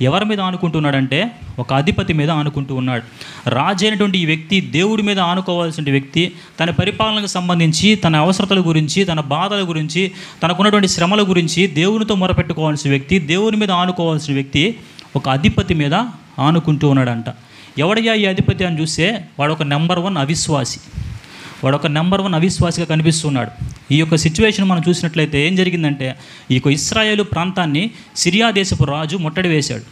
ఎవరి మీద ఆనుకుంటున్నాడంటే ఒక అధిపతి మీద ఆనుకుంటూ ఉన్నాడు. రాజు అయినటువంటి ఈ వ్యక్తి దేవుడి మీద ఆనుకోవాల్సిన వ్యక్తి. తన పరిపాలనకు సంబంధించి, తన అవసరతల గురించి, తన బాధల గురించి, తనకున్నటువంటి శ్రమల గురించి దేవునితో మొరపెట్టుకోవాల్సిన వ్యక్తి, దేవుని మీద ఆనుకోవాల్సిన వ్యక్తి ఒక అధిపతి మీద ఆనుకుంటూ ఉన్నాడంట. ఎవడయ్యా ఈ అధిపతి అని చూస్తే వాడు ఒక నెంబర్ 1 అవిశ్వాసి. వాడు ఒక నెంబర్ 1 అవిశ్వాసిగా కనిపిస్తున్నాడు. ఈ యొక్క సిచ్యువేషన్ మనం చూసినట్లయితే ఏం జరిగిందంటే, ఈ యొక్క ఇశ్రాయేలు ప్రాంతాన్ని సిరియా దేశపు రాజు ముట్టడి వేశాడు.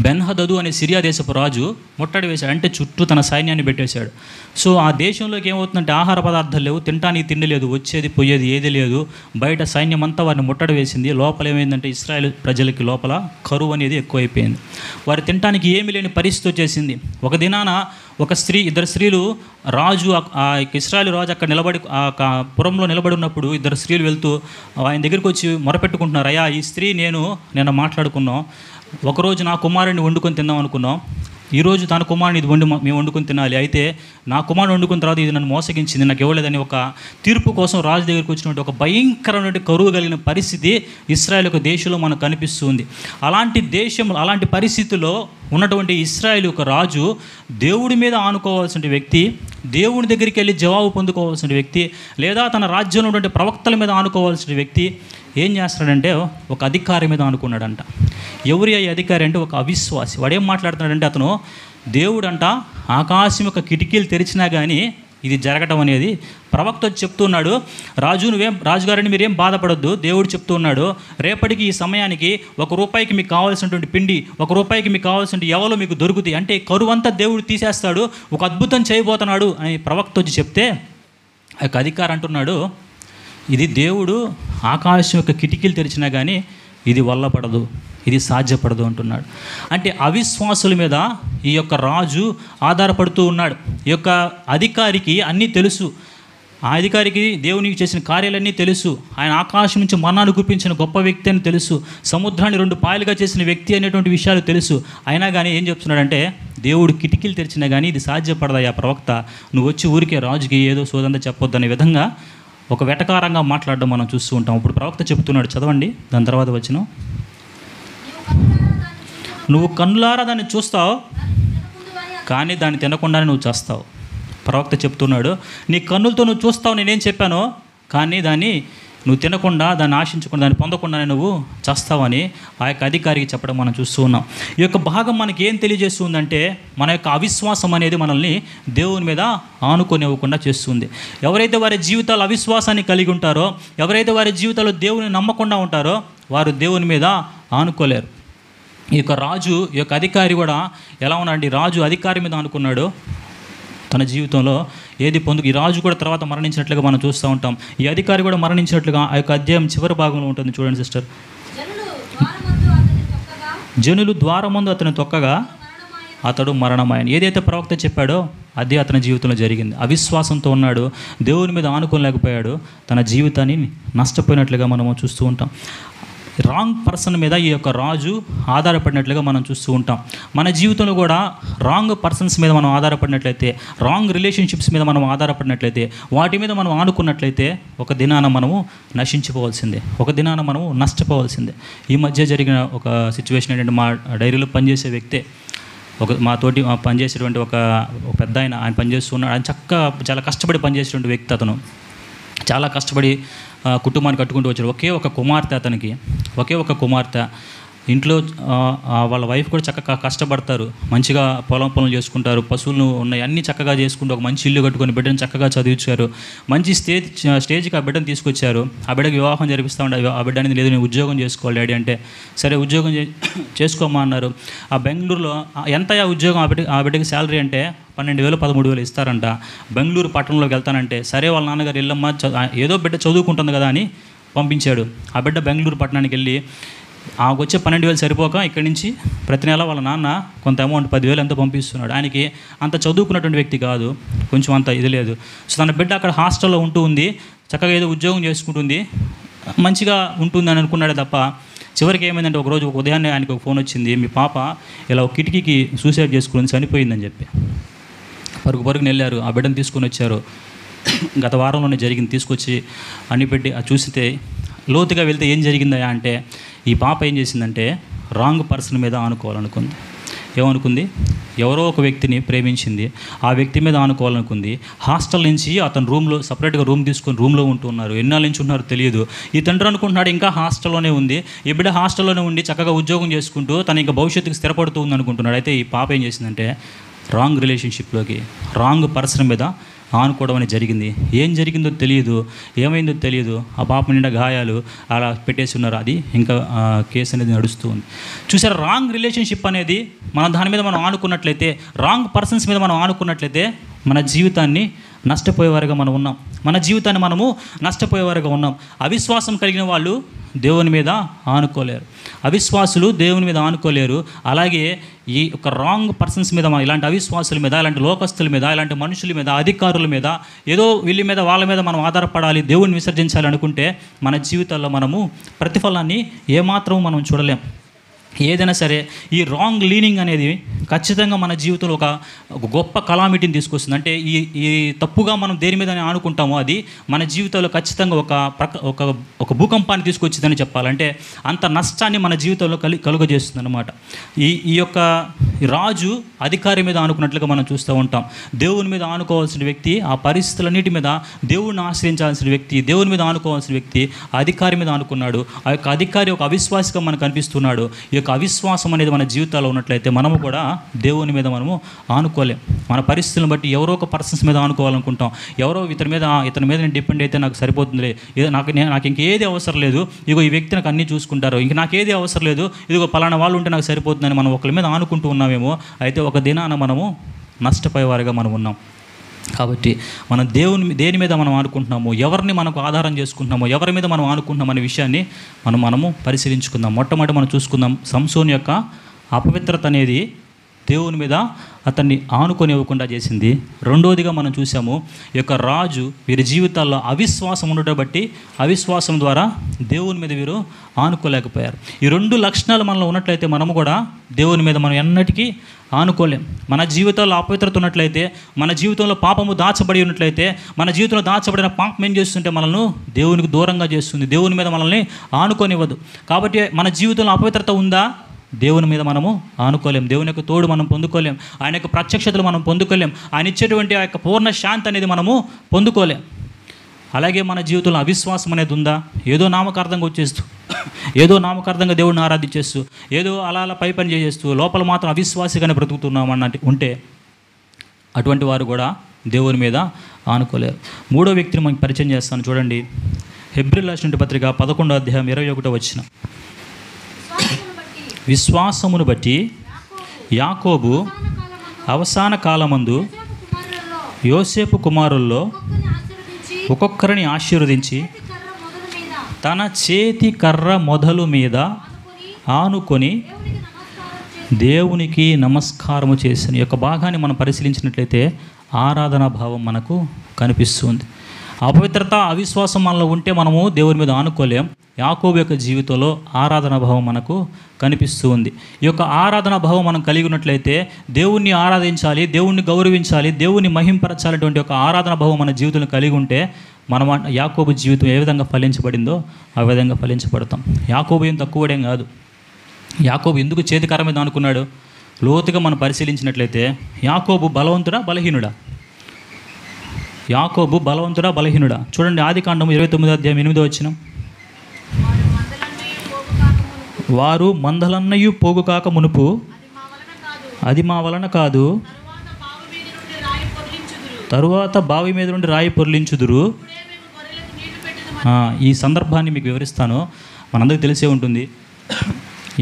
బెన్హదదు అనే సిరియా దేశపు రాజు ముట్టడి వేశాడు, అంటే చుట్టూ తన సైన్యాన్ని పెట్టేశాడు. సో ఆ దేశంలోకి ఏమవుతుందంటే ఆహార పదార్థాలు లేవు, తినడానికి తిండి లేదు, వచ్చేది పోయేది ఏది లేదు. బయట సైన్యం అంతా వారిని ముట్టడి వేసింది. లోపల ఏమైందంటే ఇశ్రాయేల్ ప్రజలకి లోపల కరువు అనేది ఎక్కువైపోయింది. వారు తినడానికి ఏమీ లేని పరిస్థితి వచ్చేసింది. ఒక దినాన ఒక స్త్రీ, ఇద్దరు స్త్రీలు, రాజు ఇశ్రాయేల్ రాజు అక్కడ నిలబడి పురంలో నిలబడి ఉన్నప్పుడు ఇద్దరు స్త్రీలు వెళ్తూ ఆయన దగ్గరికి వచ్చి మొరపెట్టుకుంటున్నారు, అయ్యా ఈ స్త్రీ నేను మాట్లాడుకున్నాం, ఒకరోజు నా కుమారుడిని వండుకొని తిందాం అనుకున్నాం, ఈరోజు తన కుమారుని మేము వండుకొని తినాలి, అయితే నా కుమారుని వండుకున్న తర్వాత ఇది నన్ను మోసగించింది, నాకు ఇవ్వలేదని ఒక తీర్పు కోసం రాజు దగ్గరికి వచ్చినటువంటి ఒక భయంకరమైన కరువు కలిగిన పరిస్థితి ఇశ్రాయేల్ యొక్క దేశంలో మనకు కనిపిస్తుంది. అలాంటి పరిస్థితుల్లో ఉన్నటువంటి ఇశ్రాయేల్ యొక్క రాజు దేవుడి మీద ఆనుకోవాల్సిన వ్యక్తి, దేవుని దగ్గరికి వెళ్ళి జవాబు పొందుకోవాల్సిన వ్యక్తి, లేదా తన రాజ్యంలో ఉన్నటువంటి ప్రవక్తల మీద ఆనుకోవాల్సిన వ్యక్తి ఏం చేస్తున్నాడంటే ఒక అధికారి మీద అనుకున్నాడంట. ఎవరి అధికారి అంటే ఒక అవిశ్వాసి. వాడేం మాట్లాడుతున్నాడంటే అతను దేవుడంట ఆకాశం యొక్క కిటికీలు తెరిచినా కానీ ఇది జరగటం అనేది ప్రవక్త వచ్చి చెప్తున్నాడు, రాజుగారిని మీరేం బాధపడొద్దు, దేవుడు చెప్తూ ఉన్నాడు, రేపటికి ఈ సమయానికి ₹1 మీకు కావాల్సినటువంటి పిండి, ₹1 మీకు కావాల్సిన ఎవరో మీకు దొరుకుతాయి, అంటే కరువంతా దేవుడు తీసేస్తాడు, ఒక అద్భుతం చేయబోతున్నాడు అని ప్రవక్త వచ్చి చెప్తే ఆ యొక్క అధికారి అంటున్నాడు, ఇది దేవుడు ఆకాశం యొక్క కిటికీలు తెరిచినా కానీ ఇది వల్లపడదు, ఇది సాధ్యపడదు అంటున్నాడు. అంటే అవిశ్వాసుల మీద ఈ యొక్క రాజు ఆధారపడుతూ ఉన్నాడు. ఈ యొక్క అధికారికి అన్నీ తెలుసు, ఆ అధికారికి దేవునికి చేసిన కార్యాలన్నీ తెలుసు, ఆయన ఆకాశం నుంచి మన్నాను కురిపించిన గొప్ప వ్యక్తి అని తెలుసు, సముద్రాన్ని 2 పాయలుగా చేసిన వ్యక్తి అనేటువంటి విషయాలు తెలుసు. అయినా కానీ ఏం చెప్తున్నాడంటే దేవుడు కిటికీలు తెరిచినా కానీ ఇది సాధ్యపడదయ్యా ప్రవక్త, నువ్వు వచ్చి ఊరికే రాజుకి ఏదో సోదంతా చెప్పొద్దనే విధంగా ఒక వెటకారంగా మాట్లాడడం మనం చూస్తూ ఉంటాం. ఇప్పుడు ప్రవక్త చెప్తున్నాడు, చదవండి దాని తర్వాత వచనం, నువ్వు కన్నులారా దాన్ని చూస్తావు కానీ దాన్ని తినకుండానే నువ్వు చేస్తావు. ప్రవక్త చెప్తున్నాడు, నీ కన్నులతో నువ్వు చూస్తావు నేనేం చెప్పానో, కానీ దాన్ని నువ్వు తినకుండా, దాన్ని ఆశించకుండా, దాన్ని పొందకుండానే నువ్వు చేస్తావని ఆ యొక్క అధికారికి చెప్పడం మనం చూస్తూ ఉన్నాం. ఈ యొక్క భాగం మనకి ఏం తెలియజేస్తుందంటే మన యొక్క అవిశ్వాసం అనేది మనల్ని దేవుని మీద ఆనుకొనివ్వకుండా చేస్తుంది. ఎవరైతే వారి జీవితాలు అవిశ్వాసాన్ని కలిగి ఉంటారో, ఎవరైతే వారి జీవితాల్లో దేవుని నమ్మకుండా ఉంటారో వారు దేవుని మీద ఆనుకోలేరు. ఈ యొక్క రాజు, ఈ యొక్క అధికారి కూడా ఎలా ఉన్నాడంటే, రాజు అధికారి మీద అనుకున్నాడు తన జీవితంలో ఏది ఈ రాజు కూడా తర్వాత మరణించినట్లుగా మనం చూస్తూ ఉంటాం. ఈ అధికారి కూడా మరణించినట్లుగా ఆ యొక్క అధ్యాయం చివరి భాగంలో ఉంటుంది. చూడండి సిస్టర్, జనులు ద్వారమందు అతను తొక్కగా అతడు మరణమాయన. ఏదైతే ప్రవక్త చెప్పాడో అదే అతని జీవితంలో జరిగింది. అవిశ్వాసంతో ఉన్నాడు, దేవుని మీద ఆనుకోలేకపోయాడు, తన జీవితాన్ని నష్టపోయినట్లుగా మనము చూస్తూ ఉంటాం. రాంగ్ పర్సన్ మీద ఈ యొక్క రాజు ఆధారపడినట్లుగా మనం చూస్తూ ఉంటాం. మన జీవితంలో కూడా రాంగ్ పర్సన్స్ మీద మనం ఆధారపడినట్లయితే, రాంగ్ రిలేషన్షిప్స్ మీద మనం ఆధారపడినట్లయితే, వాటి మీద మనం ఆనుకున్నట్లయితే ఒక దినాన మనము నశించిపోవాల్సిందే, ఒక దినాన మనము నష్టపోవాల్సిందే. ఈ మధ్య జరిగిన ఒక సిచ్యువేషన్ ఏంటంటే, మా డైరీలో పనిచేసే వ్యక్తే, మా తోటి పనిచేసేటువంటి ఒక పెద్ద ఆయన పనిచేస్తున్నాడు. ఆయన చాలా కష్టపడి పనిచేసేటువంటి వ్యక్తి. అతను చాలా కష్టపడి కుటుంబాన్ని కట్టుకుంటూ వచ్చాడు. ఒకే ఒక కుమార్తె. ఇంట్లో వాళ్ళ వైఫ్ కూడా చక్కగా కష్టపడతారు, మంచిగా పొలం పనులు చేసుకుంటారు, పశువులు ఉన్నాయి, అన్నీ చక్కగా చేసుకుంటూ ఒక మంచి ఇల్లు కట్టుకొని బిడ్డను చక్కగా చదివించారు. మంచి స్టేజ్కి ఆ బిడ్డను తీసుకొచ్చారు. ఆ బిడ్డకి వివాహం జరిపిస్తూ ఉండే. ఆ బిడ్డ అనేది లేదు, నేను ఉద్యోగం చేసుకోవాలి డాడీ అంటే, సరే ఉద్యోగం చేసుకోమా అన్నారు. ఆ బెంగళూరులో ఎంత ఉద్యోగం, ఆ బిడ్డకి శాలరీ అంటే 12,000 13,000 ఇస్తారంట. బెంగళూరు పట్టణంలోకి వెళ్తానంటే, సరే వాళ్ళ నాన్నగారు వెళ్ళమ్మా, ఏదో బిడ్డ చదువుకుంటుంది కదా అని పంపించాడు. ఆ బిడ్డ బెంగళూరు పట్టణానికి వెళ్ళి ఆమెకు వచ్చే 12,000 సరిపోక ఇక్కడి నుంచి ప్రతి నెల వాళ్ళ నాన్న కొంత అమౌంట్ 10,000 ఎంతో పంపిస్తున్నాడు. ఆయనకి అంత చదువుకున్నటువంటి వ్యక్తి కాదు, కొంచెం అంత ఇది లేదు. సో తన బిడ్డ అక్కడ హాస్టల్లో ఉంటూ ఉంది, చక్కగా ఏదో ఉద్యోగం చేసుకుంటుంది, మంచిగా ఉంటుంది అని అనుకున్నాడే తప్ప, చివరికి ఏమైందంటే ఒకరోజు ఉదయాన్నే ఆయనకు ఒక ఫోన్ వచ్చింది, మీ పాప ఇలా ఒక కిటికీకి సూసైడ్ చేసుకుని చనిపోయిందని చెప్పి. పరుగుని వెళ్ళారు, ఆ బిడ్డను తీసుకొని వచ్చారు. గత వారంలోనే జరిగింది. తీసుకొచ్చి అన్ని పెట్టి చూస్తే లోతుగా వెళ్తే ఏం జరిగిందా అంటే, ఈ పాప ఏం చేసిందంటే రాంగ్ పర్సన్ మీద ఆనుకోవాలనుకుంది. ఏమనుకుంది? ఎవరో ఒక వ్యక్తిని ప్రేమించింది, ఆ వ్యక్తి మీద ఆనుకోవాలనుకుంది. హాస్టల్ నుంచి అతను రూమ్లో సపరేట్గా రూమ్ తీసుకొని రూమ్లో ఉంటున్నారు. ఎన్నాళ్ళ నుంచి ఉంటున్నారో తెలియదు. ఈ తండ్రి అనుకుంటున్నాడు ఇంకా హాస్టల్లోనే ఉంది, ఈ బిడ్డ హాస్టల్లోనే ఉండి చక్కగా ఉద్యోగం చేసుకుంటూ తన ఇంకా భవిష్యత్తుకు స్థిరపడుతూ ఉంది అనుకుంటున్నాడు. అయితే ఈ పాప ఏం చేసిందంటే రాంగ్ రిలేషన్షిప్లోకి, రాంగ్ పర్సన్ మీద ఆనుకోవడం అనేది జరిగింది. ఏం జరిగిందో తెలియదు, ఏమైందో తెలియదు. ఆ పాప నిండా గాయాలు అలా పెట్టేసి ఉన్నారు. అది ఇంకా కేసు అనేది నడుస్తూ ఉంది. చూసారా, రాంగ్ రిలేషన్షిప్ అనేది దాని మీద మనం ఆనుకున్నట్లయితే, రాంగ్ పర్సన్స్ మీద మనం ఆనుకున్నట్లయితే మన జీవితాన్ని నష్టపోయేవారుగా మనం ఉన్నాం. మన జీవితాన్ని మనము నష్టపోయేవారుగా ఉన్నాం. అవిశ్వాసం కలిగిన వాళ్ళు దేవుని మీద ఆనుకోలేరు, అవిశ్వాసులు దేవుని మీద ఆనుకోలేరు. అలాగే ఈ ఒక రాంగ్ పర్సన్స్ మీద, ఇలాంటి అవిశ్వాసుల మీద, ఇలాంటి లోకస్తుల మీద, ఇలాంటి మనుషుల మీద, అధికారుల మీద, ఏదో వీళ్ళ మీద వాళ్ళ మీద మనం ఆధారపడాలి, దేవుని విసర్జించాలి అనుకుంటే మన జీవితాల్లో మనము ప్రతిఫలాన్ని ఏమాత్రం మనం చూడలేం. ఏదైనా సరే ఈ రాంగ్ లీనింగ్ అనేది ఖచ్చితంగా మన జీవితంలో ఒక గొప్ప కలామిటీని తీసుకొస్తుంది. అంటే ఈ తప్పుగా మనం దేని మీద ఆనుకుంటామో అది మన జీవితంలో ఖచ్చితంగా ఒక భూకంపాన్ని తీసుకొచ్చిందని చెప్పాలంటే అంత నష్టాన్ని మన జీవితంలో కలుగజేస్తుంది అనమాట. ఈ యొక్క రాజు అధికారి మీద ఆనుకున్నట్లుగా మనం చూస్తూ ఉంటాం. దేవుని మీద ఆనుకోవాల్సిన వ్యక్తి, ఆ పరిస్థితులన్నిటి మీద దేవుడిని ఆశ్రయించాల్సిన వ్యక్తి, దేవుని మీద ఆనుకోవాల్సిన వ్యక్తి అధికారి మీద ఆనుకున్నాడు. ఆ యొక్క అధికారి ఒక అవిశ్వాసిగా మనకు కనిపిస్తున్నాడు. ఈ యొక్క అవిశ్వాసం అనేది మన జీవితాల్లో ఉన్నట్లయితే మనము కూడా దేవుని మీద మనము ఆనుకోలేం. మన పరిస్థితులను బట్టి ఎవరో ఒక పర్సన్స్ మీద ఆనుకోవాలనుకుంటాం. ఎవరో ఇతని మీద నేను డిపెండ్ అయితే నాకు సరిపోతుందిలే, నాకు ఇంకేది అవసరం లేదు, ఇదిగో ఈ వ్యక్తి నాకు అన్నీ చూసుకుంటారు, ఇంక నాకేది అవసరం లేదు, ఇదిగో పలానా వాళ్ళు ఉంటే నాకు సరిపోతుందని మనం ఒకరి మీద ఆనుకుంటూ ఉన్నామేమో. అయితే ఒక దినాన మనము నష్టపోయేవారుగా మనం ఉన్నాం. కాబట్టి మనం దేని మీద మనం ఆనుకుంటున్నాము, ఎవరిని మనకు ఆధారం చేసుకుంటున్నామో, ఎవరి మీద మనం ఆనుకుంటున్నాం అనే విషయాన్ని మనము పరిశీలించుకుందాం. మొట్టమొదటి మనం చూసుకుందాం, సంసోను యొక్క అపవిత్రత అనేది దేవుని మీద అతన్ని ఆనుకొని ఇవ్వకుండా చేసింది. రెండోదిగా మనం చూసాము, ఈ యొక్క రాజు వీరి జీవితాల్లో అవిశ్వాసం ఉండటం బట్టి అవిశ్వాసం ద్వారా దేవుని మీద వీరు ఆనుకోలేకపోయారు. ఈ రెండు లక్షణాలు మనలో ఉన్నట్లయితే మనము కూడా దేవుని మీద మనం ఎన్నటికీ ఆనుకోలేం. మన జీవితంలో అపవిత్రత ఉన్నట్లయితే, మన జీవితంలో పాపము దాచబడి ఉన్నట్లయితే, మన జీవితంలో దాచబడిన పాపం ఏం చేస్తుంటే మనల్ని దేవునికి దూరంగా చేస్తుంది, దేవుని మీద మనల్ని ఆనుకోనివ్వదు. కాబట్టి మన జీవితంలో అపవిత్రత ఉందా, దేవుని మీద మనము ఆనుకోలేం, దేవుని యొక్క తోడు మనం పొందుకోలేం, ఆయన యొక్క ప్రత్యక్షతలు మనం పొందుకోలేం, ఆయన ఇచ్చేటువంటి ఆ యొక్క పూర్ణ శాంతి అనేది మనము పొందుకోలేం. అలాగే మన జీవితంలో అవిశ్వాసం అనేది ఉందా, ఏదో నామకార్థంగా దేవుడిని ఆరాధించేస్తూ, ఏదో అలా పై పని చేసేస్తూ లోపల మాత్రం అవిశ్వాసిగానే బ్రతుకుతున్నాం అన్నట్టు ఉంటే అటువంటి వారు కూడా దేవుని మీద ఆనుకోలేరు. మూడో వ్యక్తిని మనకి పరిచయం చేస్తాను, చూడండి. హెబ్రీయులకు రాసిన పత్రిక 11వ అధ్యాయం 21వ వచనం. విశ్వాసమును బట్టి యాకోబు అవసాన కాలమందు యోసేపు కుమారుల్లో ఒక్కొక్కరిని ఆశీర్వదించి తన చేతి కర్ర మొదలు మీద ఆనుకొని దేవునికి నమస్కారము చేసిన ఈ యొక్క భాగాన్ని మనం పరిశీలించినట్లయితే ఆరాధనా భావం మనకు కనిపిస్తుంది. అపవిత్రత, అవిశ్వాసం మనలో ఉంటే మనము దేవుని మీద ఆనుకోలేం. యాకోబు యొక్క జీవితంలో ఆరాధనా భావం మనకు కనిపిస్తూ ఉంది. ఈ యొక్క ఆరాధనా భావం మనం కలిగి ఉన్నట్లయితే దేవుణ్ణి ఆరాధించాలి, దేవుణ్ణి గౌరవించాలి, దేవుణ్ణి మహింపరచాలటువంటి ఒక ఆరాధనా భావం మన జీవితంలో కలిగి ఉంటే మనం యాకోబు జీవితం ఏ విధంగా ఫలించబడిందో ఆ విధంగా ఫలించబడతాం. యాకోబు ఏం తక్కువడేం కాదు. యాకోబు ఎందుకు చేతికర్ర మీద ఆనుకున్నాడు? లోతుగా మనం పరిశీలించినట్లయితే యాకోబు బలవంతుడా బలహీనుడా? యాకోబు బలవంతుడా బలహీనుడా? చూడండి, ఆదికాండము 29వ అధ్యాయం 8వ వచనం. వారు మందలన్నయు పోగు కాక మునుపు అది మా వలన కాదు, తరువాత బావి మీద నుండి రాయి పొర్లించుదురు. ఈ సందర్భాన్ని మీకు వివరిస్తాను, మనందరికీ తెలిసే ఉంటుంది.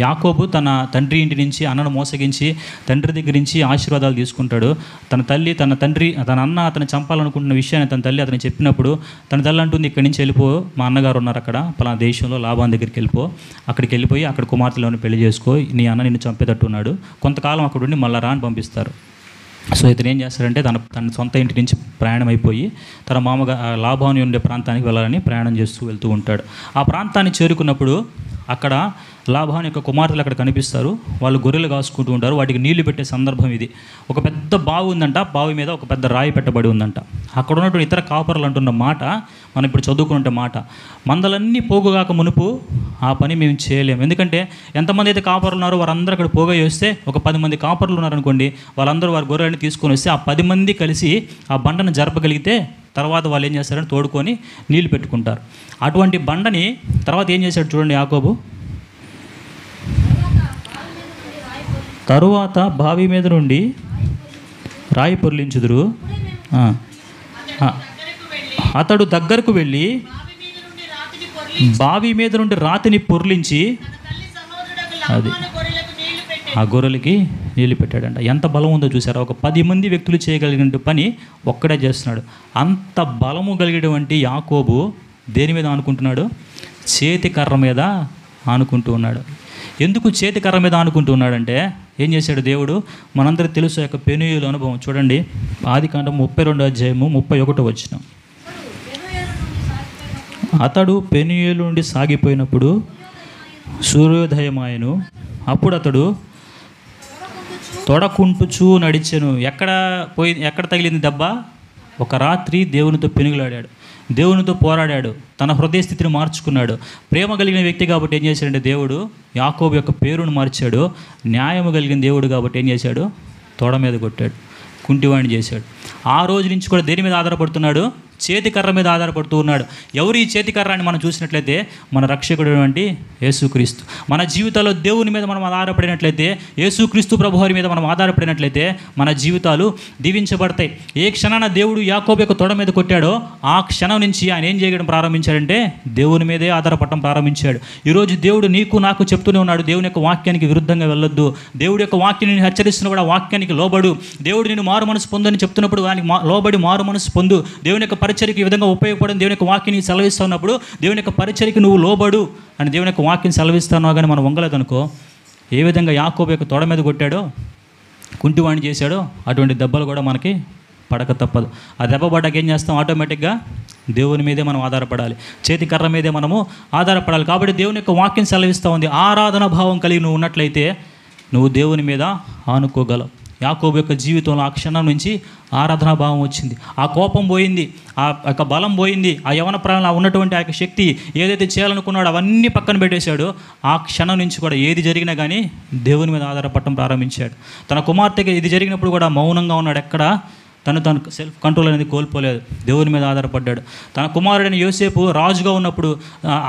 యాకోబు తన తండ్రి ఇంటి నుంచి అన్నను మోసగించి తండ్రి దగ్గర నుంచి ఆశీర్వాదాలు తీసుకుంటాడు. తన అన్న అతను చంపాలనుకుంటున్న విషయాన్ని తన తల్లి అతను చెప్పినప్పుడు తన తల్లి అంటుంది, ఇక్కడి నుంచి వెళ్ళిపో, మా అన్నగారు ఉన్నారు అక్కడ పలానా దేశంలో, లాభాన్ దగ్గరికి వెళ్ళిపో, అక్కడికి వెళ్ళిపోయి అక్కడ కుమార్తెలను పెళ్లి చేసుకో, నీ అన్న నిన్ను చంపేటట్టున్నాడు, కొంతకాలం అక్కడ ఉండి మళ్ళా రా అని పంపిస్తారు. సో ఇతను ఏం చేస్తాడంటే తన సొంత ఇంటి నుంచి ప్రయాణం అయిపోయి తన మామగా లాభాన్ని ఉండే ప్రాంతానికి వెళ్ళాలని ప్రయాణం చేస్తూ వెళ్తూ ఉంటాడు. ఆ ప్రాంతాన్ని చేరుకున్నప్పుడు అక్కడ లాభాన్ యొక్క కుమార్తెలు అక్కడ కనిపిస్తారు. వాళ్ళు గొర్రెలు కాసుకుంటూ ఉంటారు. వాటికి నీళ్లు పెట్టే సందర్భం ఇది. ఒక పెద్ద బావి ఉందంట, బావి మీద ఒక పెద్ద రాయి పెట్టబడి ఉందంట. అక్కడ ఉన్నటువంటి ఇతర కాపరులు అంటున్న మాట మనం ఇప్పుడు చదువుకున్న మాట, మందలన్నీ పోగుగాక మునుపు ఆ పని మేము చేయలేము. ఎందుకంటే ఎంతమంది అయితే కాపరులు ఉన్నారో వారందరూ అక్కడ పోగా వేస్తే ఒక 10 మంది కాపరులు ఉన్నారనుకోండి, వాళ్ళందరూ వారి గొర్రెలని తీసుకొని వస్తే ఆ 10 మంది కలిసి ఆ బండను జరపగలిగితే తర్వాత వాళ్ళు ఏం చేస్తారని తోడుకొని నీళ్లు పెట్టుకుంటారు. అటువంటి బండని తర్వాత ఏం చేశాడు చూడండి యాకోబు. తరువాత బావి మీద నుండి రాయి పొర్లించుదురు. అతడు దగ్గరకు వెళ్ళి బావి మీద నుండి రాతిని పొర్లించి అది ఆ గొర్రెలకి నీళ్ళు పెట్టాడంట. ఎంత బలం ఉందో చూసారా? ఒక 10 మంది వ్యక్తులు చేయగలిగిన పని ఒక్కడే చేస్తున్నాడు. అంత బలము కలిగినటువంటి యాకోబు దేని మీద ఆనుకుంటున్నాడు? చేతి కర్ర మీద ఆనుకుంటూ ఉన్నాడు. ఎందుకు చేతి కర్ర మీద ఆనుకుంటూ ఉన్నాడంటే ఏం చేశాడు దేవుడు? మనందరికీ తెలుసు యొక్క పెనూయేలు అనుభవం. చూడండి, ఆదికాండం 32వ అధ్యాయము 31వ వచనం. అతడు పెనూయేలు నుండి సాగిపోయినప్పుడు సూర్యోదయమాయను, అప్పుడు అతడు తొడకుంటుచూ నడిచెను. ఎక్కడ తగిలింది దెబ్బ? ఒక రాత్రి దేవునితో పెనుగులాడాడు, దేవునితో పోరాడాడు, తన హృదయ స్థితిని మార్చుకున్నాడు. ప్రేమ కలిగిన వ్యక్తి కాబట్టి ఏం చేశాడంటే దేవుడు యాకోబు యొక్క పేరును మార్చాడు. న్యాయము కలిగిన దేవుడు కాబట్టి ఏం చేశాడు? తొడ మీద కొట్టాడు, కుంటివాణ్ణి చేశాడు. ఆ రోజు నుంచి కూడా దేని మీద ఆధారపడుతున్నాడు? చేతి కర్ర మీద ఆధారపడుతూ ఉన్నాడు. ఎవరు ఈ చేతి కర్ర అని మనం చూసినట్లయితే మన రక్షకుడు అంటే యేసుక్రీస్తు. మన జీవితాల్లో దేవుని మీద మనం ఆధారపడినట్లయితే, యేసుక్రీస్తు ప్రభువారి మీద మనం ఆధారపడినట్లయితే మన జీవితాలు దీవించబడతాయి. ఏ క్షణాన దేవుడు యాకోబు యొక్క తొడ మీద కొట్టాడో ఆ క్షణం నుంచి ఆయన ఏం చేయడం ప్రారంభించాడంటే దేవుని మీదే ఆధారపడటం ప్రారంభించాడు. ఈరోజు దేవుడు నీకు నాకు చెప్తూనే ఉన్నాడు, దేవుని యొక్క వాక్యానికి విరుద్ధంగా వెళ్ళొద్దు. దేవుడి యొక్క వాక్యాన్ని నేను హెచ్చరిస్తున్నప్పుడు ఆ వాక్యానికి లోబడు. దేవుడు నేను మారు మనసు పొందని చెప్తున్నప్పుడు దానికి లోబడి మారు మనసు పొందు. దేవుని యొక్క పరిచర్యకి ఈ విధంగా ఉపయోగపడని దేవుని యొక్క వాక్యాన్ని సెలవిస్తున్నప్పుడు దేవుని యొక్క పరిచర్యకి నువ్వు లోబడు అని దేవుని యొక్క వాక్యం సెలవిస్తున్నావు. కానీ మనం వంగలేదనుకో, ఏ విధంగా యాకోబు యొక్క తొడ మీద కొట్టాడో, కుంటివాణి చేశాడో అటువంటి దెబ్బలు కూడా మనకి పడక తప్పదు. ఆ దెబ్బ పడ్డాక ఏం చేస్తాం? ఆటోమేటిక్గా దేవుని మీదే మనం ఆధారపడాలి, చేతి కర్ర మీదే మనము ఆధారపడాలి. కాబట్టి దేవుని యొక్క వాక్యం సెలవిస్తూ ఉంది. ఆరాధన భావం కలిగి నువ్వు ఉన్నట్లయితే నువ్వు దేవుని మీద ఆనుకోగలవు. యాకోబు యొక్క జీవితంలో ఆ క్షణం నుంచి ఆరాధనా భావం వచ్చింది. ఆ కోపం పోయింది, ఆ యొక్క బలం పోయింది, ఆ యవన ప్రాణంలో ఉన్నటువంటి ఆ యొక్క శక్తి ఏదైతే చేయాలనుకున్నాడో అవన్నీ పక్కన పెట్టేశాడు. ఆ క్షణం నుంచి కూడా ఏది జరిగినా కానీ దేవుని మీద ఆధారపడటం ప్రారంభించాడు. తన కుమార్తెకి ఇది జరిగినప్పుడు కూడా మౌనంగా ఉన్నాడు. ఎక్కడ తను సెల్ఫ్ కంట్రోల్ అనేది కోల్పోలేదు, దేవుని మీద ఆధారపడ్డాడు. తన కుమారుడైన యోసేపు రాజుగా ఉన్నప్పుడు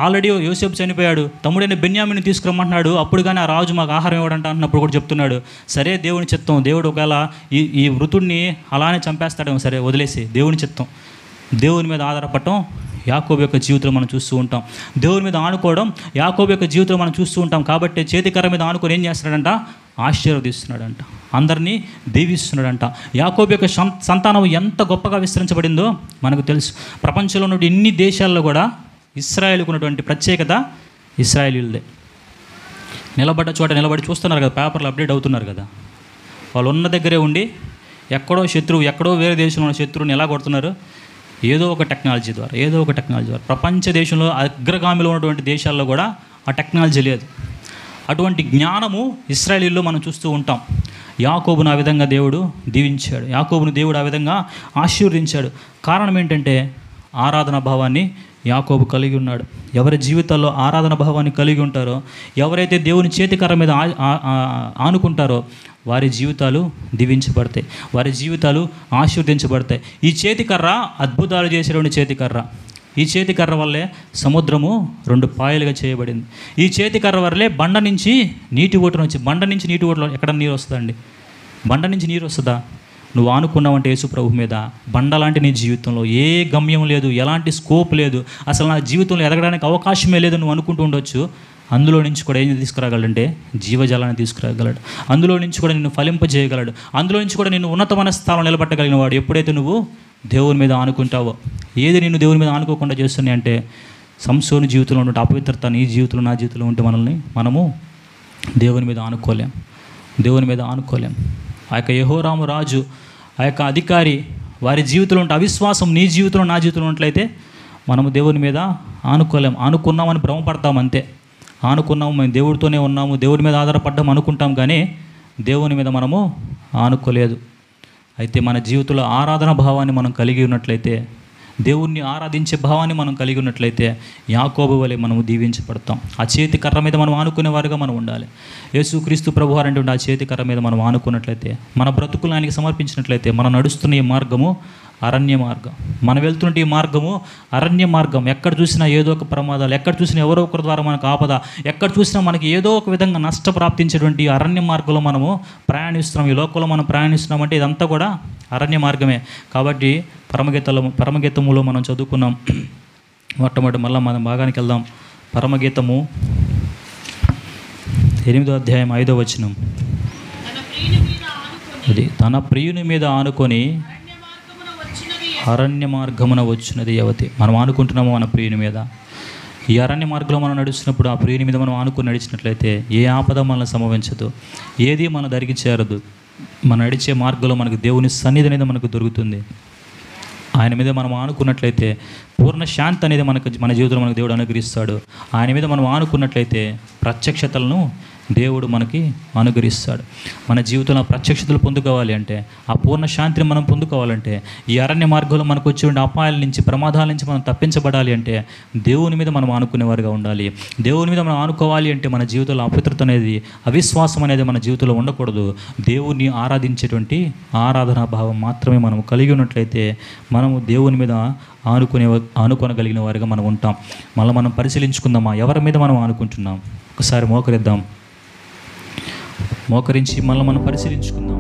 ఆల్రెడీ యోసేపు చనిపోయాడు, తమ్ముడైన బెన్యామీని తీసుకురమ్మంటున్నాడు. అప్పుడు కానీ ఆ రాజు మాకు ఆహారం ఇవ్వడంట అంటున్నప్పుడు కూడా చెప్తున్నాడు, సరే దేవుని చిత్తం, దేవుడు ఒకవేళ ఈ వృతుడిని అలానే చంపేస్తాడేమో, సరే వదిలేసి దేవుని చిత్తం. దేవుని మీద ఆధారపడటం యాకోబు యొక్క జీవితంలో మనం చూస్తూ ఉంటాం. దేవుని మీద ఆనుకోవడం యాకోబు యొక్క జీవితంలో మనం చూస్తూ ఉంటాం. కాబట్టి చేతికర్ర మీద ఆనుకొని ఏం చేస్తున్నాడంట? ఆశీర్వదిస్తున్నాడంట, అందరినీ దీవిస్తున్నాడంట. యాకోబు యొక్క సంతానం ఎంత గొప్పగా విస్తరించబడిందో మనకు తెలుసు. ప్రపంచంలో ఉన్న ఇన్ని దేశాల్లో కూడా ఇశ్రాయేలుకు ఉన్నటువంటి ప్రత్యేకత ఇశ్రాయేలీయులదే. నిలబడ్డ చోట నిలబడి చూస్తున్నారు కదా, పేపర్లు అప్డేట్ అవుతున్నారు కదా. వాళ్ళు ఉన్న దగ్గరే ఉండి ఎక్కడో శత్రువు, ఎక్కడో వేరే దేశంలో ఉన్న శత్రువుని ఎలా కొడుతున్నారు? ఏదో ఒక టెక్నాలజీ ద్వారా. ప్రపంచ దేశంలో అగ్రగామిలో ఉన్నటువంటి దేశాల్లో కూడా ఆ టెక్నాలజీ లేదు. అటువంటి జ్ఞానము ఇశ్రాయేలీయుల్లో మనం చూస్తూ ఉంటాం. యాకోబును ఆ విధంగా దేవుడు దీవించాడు, యాకోబును దేవుడు ఆ విధంగా ఆశీర్వదించాడు. కారణం ఏంటంటే ఆరాధన భావాన్ని యాకోబు కలిగి ఉన్నాడు. ఎవరి జీవితాల్లో ఆరాధన భావాన్ని కలిగి ఉంటారో, ఎవరైతే దేవుని చేతికర్ర మీద ఆనుకుంటారో వారి జీవితాలు దీవించబడతాయి, వారి జీవితాలు ఆశీర్వదించబడతాయి. ఈ చేతికర్ర అద్భుతాలు చేసేటువంటి చేతికర్ర. ఈ చేతికర్ర వల్లే సముద్రము 2 పాయలుగా చేయబడింది. ఈ చేతికర్ర వల్లే బండ నుంచి నీటి ఓటును వచ్చి, బండ నుంచి నీటి ఓటులో ఎక్కడ నీరు వస్తుందండి? బండ నుంచి నీరు వస్తుందా? నువ్వు ఆనుకున్నావంటే యేసు ప్రభు మీద, బండ లాంటి నీ జీవితంలో ఏ గమ్యం లేదు, ఎలాంటి స్కోప్ లేదు, అసలు నా జీవితంలో ఎదగడానికి అవకాశమే లేదు నువ్వు అనుకుంటూ ఉండొచ్చు. అందులో నుంచి కూడా ఏం తీసుకురాగలంటే జీవజలాన్ని తీసుకురాగలడు. అందులో నుంచి కూడా నిన్ను ఫలింపజేయగలడు. అందులో నుంచి కూడా నిన్ను ఉన్నతమైన స్థానంలో నిలబెట్టగలిగిన వాడు ఎప్పుడైతే నువ్వు దేవుని మీద ఆనుకుంటావో. ఏది నిన్ను దేవుని మీద ఆనుకోకుండా చేస్తున్నాయి అంటే సంసోను జీవితంలో ఉంటే అపవిత్రత నీ జీవితంలో నా జీవితంలో ఉంటే మనము దేవుని మీద ఆనుకోలేం. ఆ యొక్క యెహోరాము రాజు, ఆ యొక్క అధికారి, వారి జీవితంలో ఉంటే అవిశ్వాసం నీ జీవితంలో నా జీవితంలో ఉన్నట్లయితే మనము దేవుని మీద ఆనుకోలేం. ఆనుకున్నామని భ్రమపడతాం అంతే. ఆనుకున్నాము, మేము దేవుడితోనే ఉన్నాము, దేవుడి మీద ఆధారపడ్డాము అనుకుంటాం, కానీ దేవుని మీద మనము ఆనుకోలేదు. అయితే మన జీవితంలో ఆరాధన భావాన్ని మనం కలిగి ఉన్నట్లయితే, దేవుణ్ణి ఆరాధించే భావాన్ని మనం కలిగి ఉన్నట్లయితే యాకోబు వలె మనము దీవించబడతాం. ఆ చేతి కర్ర మీద మనం ఆనుకునేవారుగా మనం ఉండాలి. యేసుక్రీస్తు ప్రభువారు అంటే ఆ చేతి కర్ర మీద మనం ఆనుకున్నట్లయితే, మన బ్రతుకులు ఆయనకి సమర్పించినట్లయితే, మనం నడుస్తున్న ఈ మార్గము అరణ్య మార్గం, మనం వెళ్తున్న ఈ మార్గము అరణ్య మార్గం. ఎక్కడ చూసినా ఏదో ఒక ప్రమాదాలు, ఎక్కడ చూసినా ఎవరో ఒకరి ద్వారా మనకు ఆపద, ఎక్కడ చూసినా మనకి ఏదో ఒక విధంగా నష్టప్రాప్తించేటువంటి అరణ్య మార్గంలో మనము ప్రయాణిస్తున్నాం. ఈ లోకంలో మనం ప్రయాణిస్తున్నామంటే ఇదంతా కూడా అరణ్య మార్గమే. కాబట్టి పరమగీతములో మనం చదువుకున్నాం. మొట్టమొదటి మళ్ళీ మనం భాగానికి వెళ్దాం. పరమగీతము 8వ అధ్యాయం 5వ వచనం. అది తన ప్రియుని మీద ఆనుకొని అరణ్య మార్గమున వచ్చినది యవతి. మనం ఆనుకుంటున్నాము మన ప్రియుని మీద. ఈ అరణ్య మార్గంలో మనం నడుస్తున్నప్పుడు ఆ ప్రియుని మీద మనం ఆనుకొని నడిచినట్లయితే ఏ ఆపద మనల్ని సంభవించదు, ఏది మన దరికి చేరదు. మనం నడిచే మార్గంలో మనకు దేవుని సన్నిధి అనేది మనకు దొరుకుతుంది. ఆయన మీద మనం ఆనుకున్నట్లయితే పూర్ణ శాంతి అనేది మన జీవితంలో మనకు దేవుడు అనుగ్రహిస్తాడు. ఆయన మీద మనం ఆనుకున్నట్లయితే ప్రత్యక్షతలను దేవుడు మనకి అనుగ్రహిస్తాడు. మన జీవితంలో ప్రత్యక్షతలు పొందుకోవాలి అంటే, ఆ పూర్ణ శాంతిని మనం పొందుకోవాలంటే, ఈ అరణ్య మార్గంలో మనకు వచ్చే అపాయాల నుంచి, ప్రమాదాల నుంచి మనం తప్పించబడాలి అంటే దేవుని మీద మనం ఆనుకునేవారుగా ఉండాలి. దేవుని మీద మనం ఆనుకోవాలి అంటే మన జీవితంలో అపవిత్రత అనేది, అవిశ్వాసం అనేది మన జీవితంలో ఉండకూడదు. దేవుని ఆరాధించేటువంటి ఆరాధనా భావం మాత్రమే మనం కలిగి ఉన్నట్లయితే మనము దేవుని మీద ఆనుకొనగలిగిన వారిగా మనం ఉంటాం. మళ్ళీ మనం పరిశీలించుకుందామా, ఎవరి మీద మనం ఆనుకుంటున్నాం? ఒకసారి మోకరిద్దాం. మోకరించి మళ్ళీ మనం పరిశీలించుకుందాం.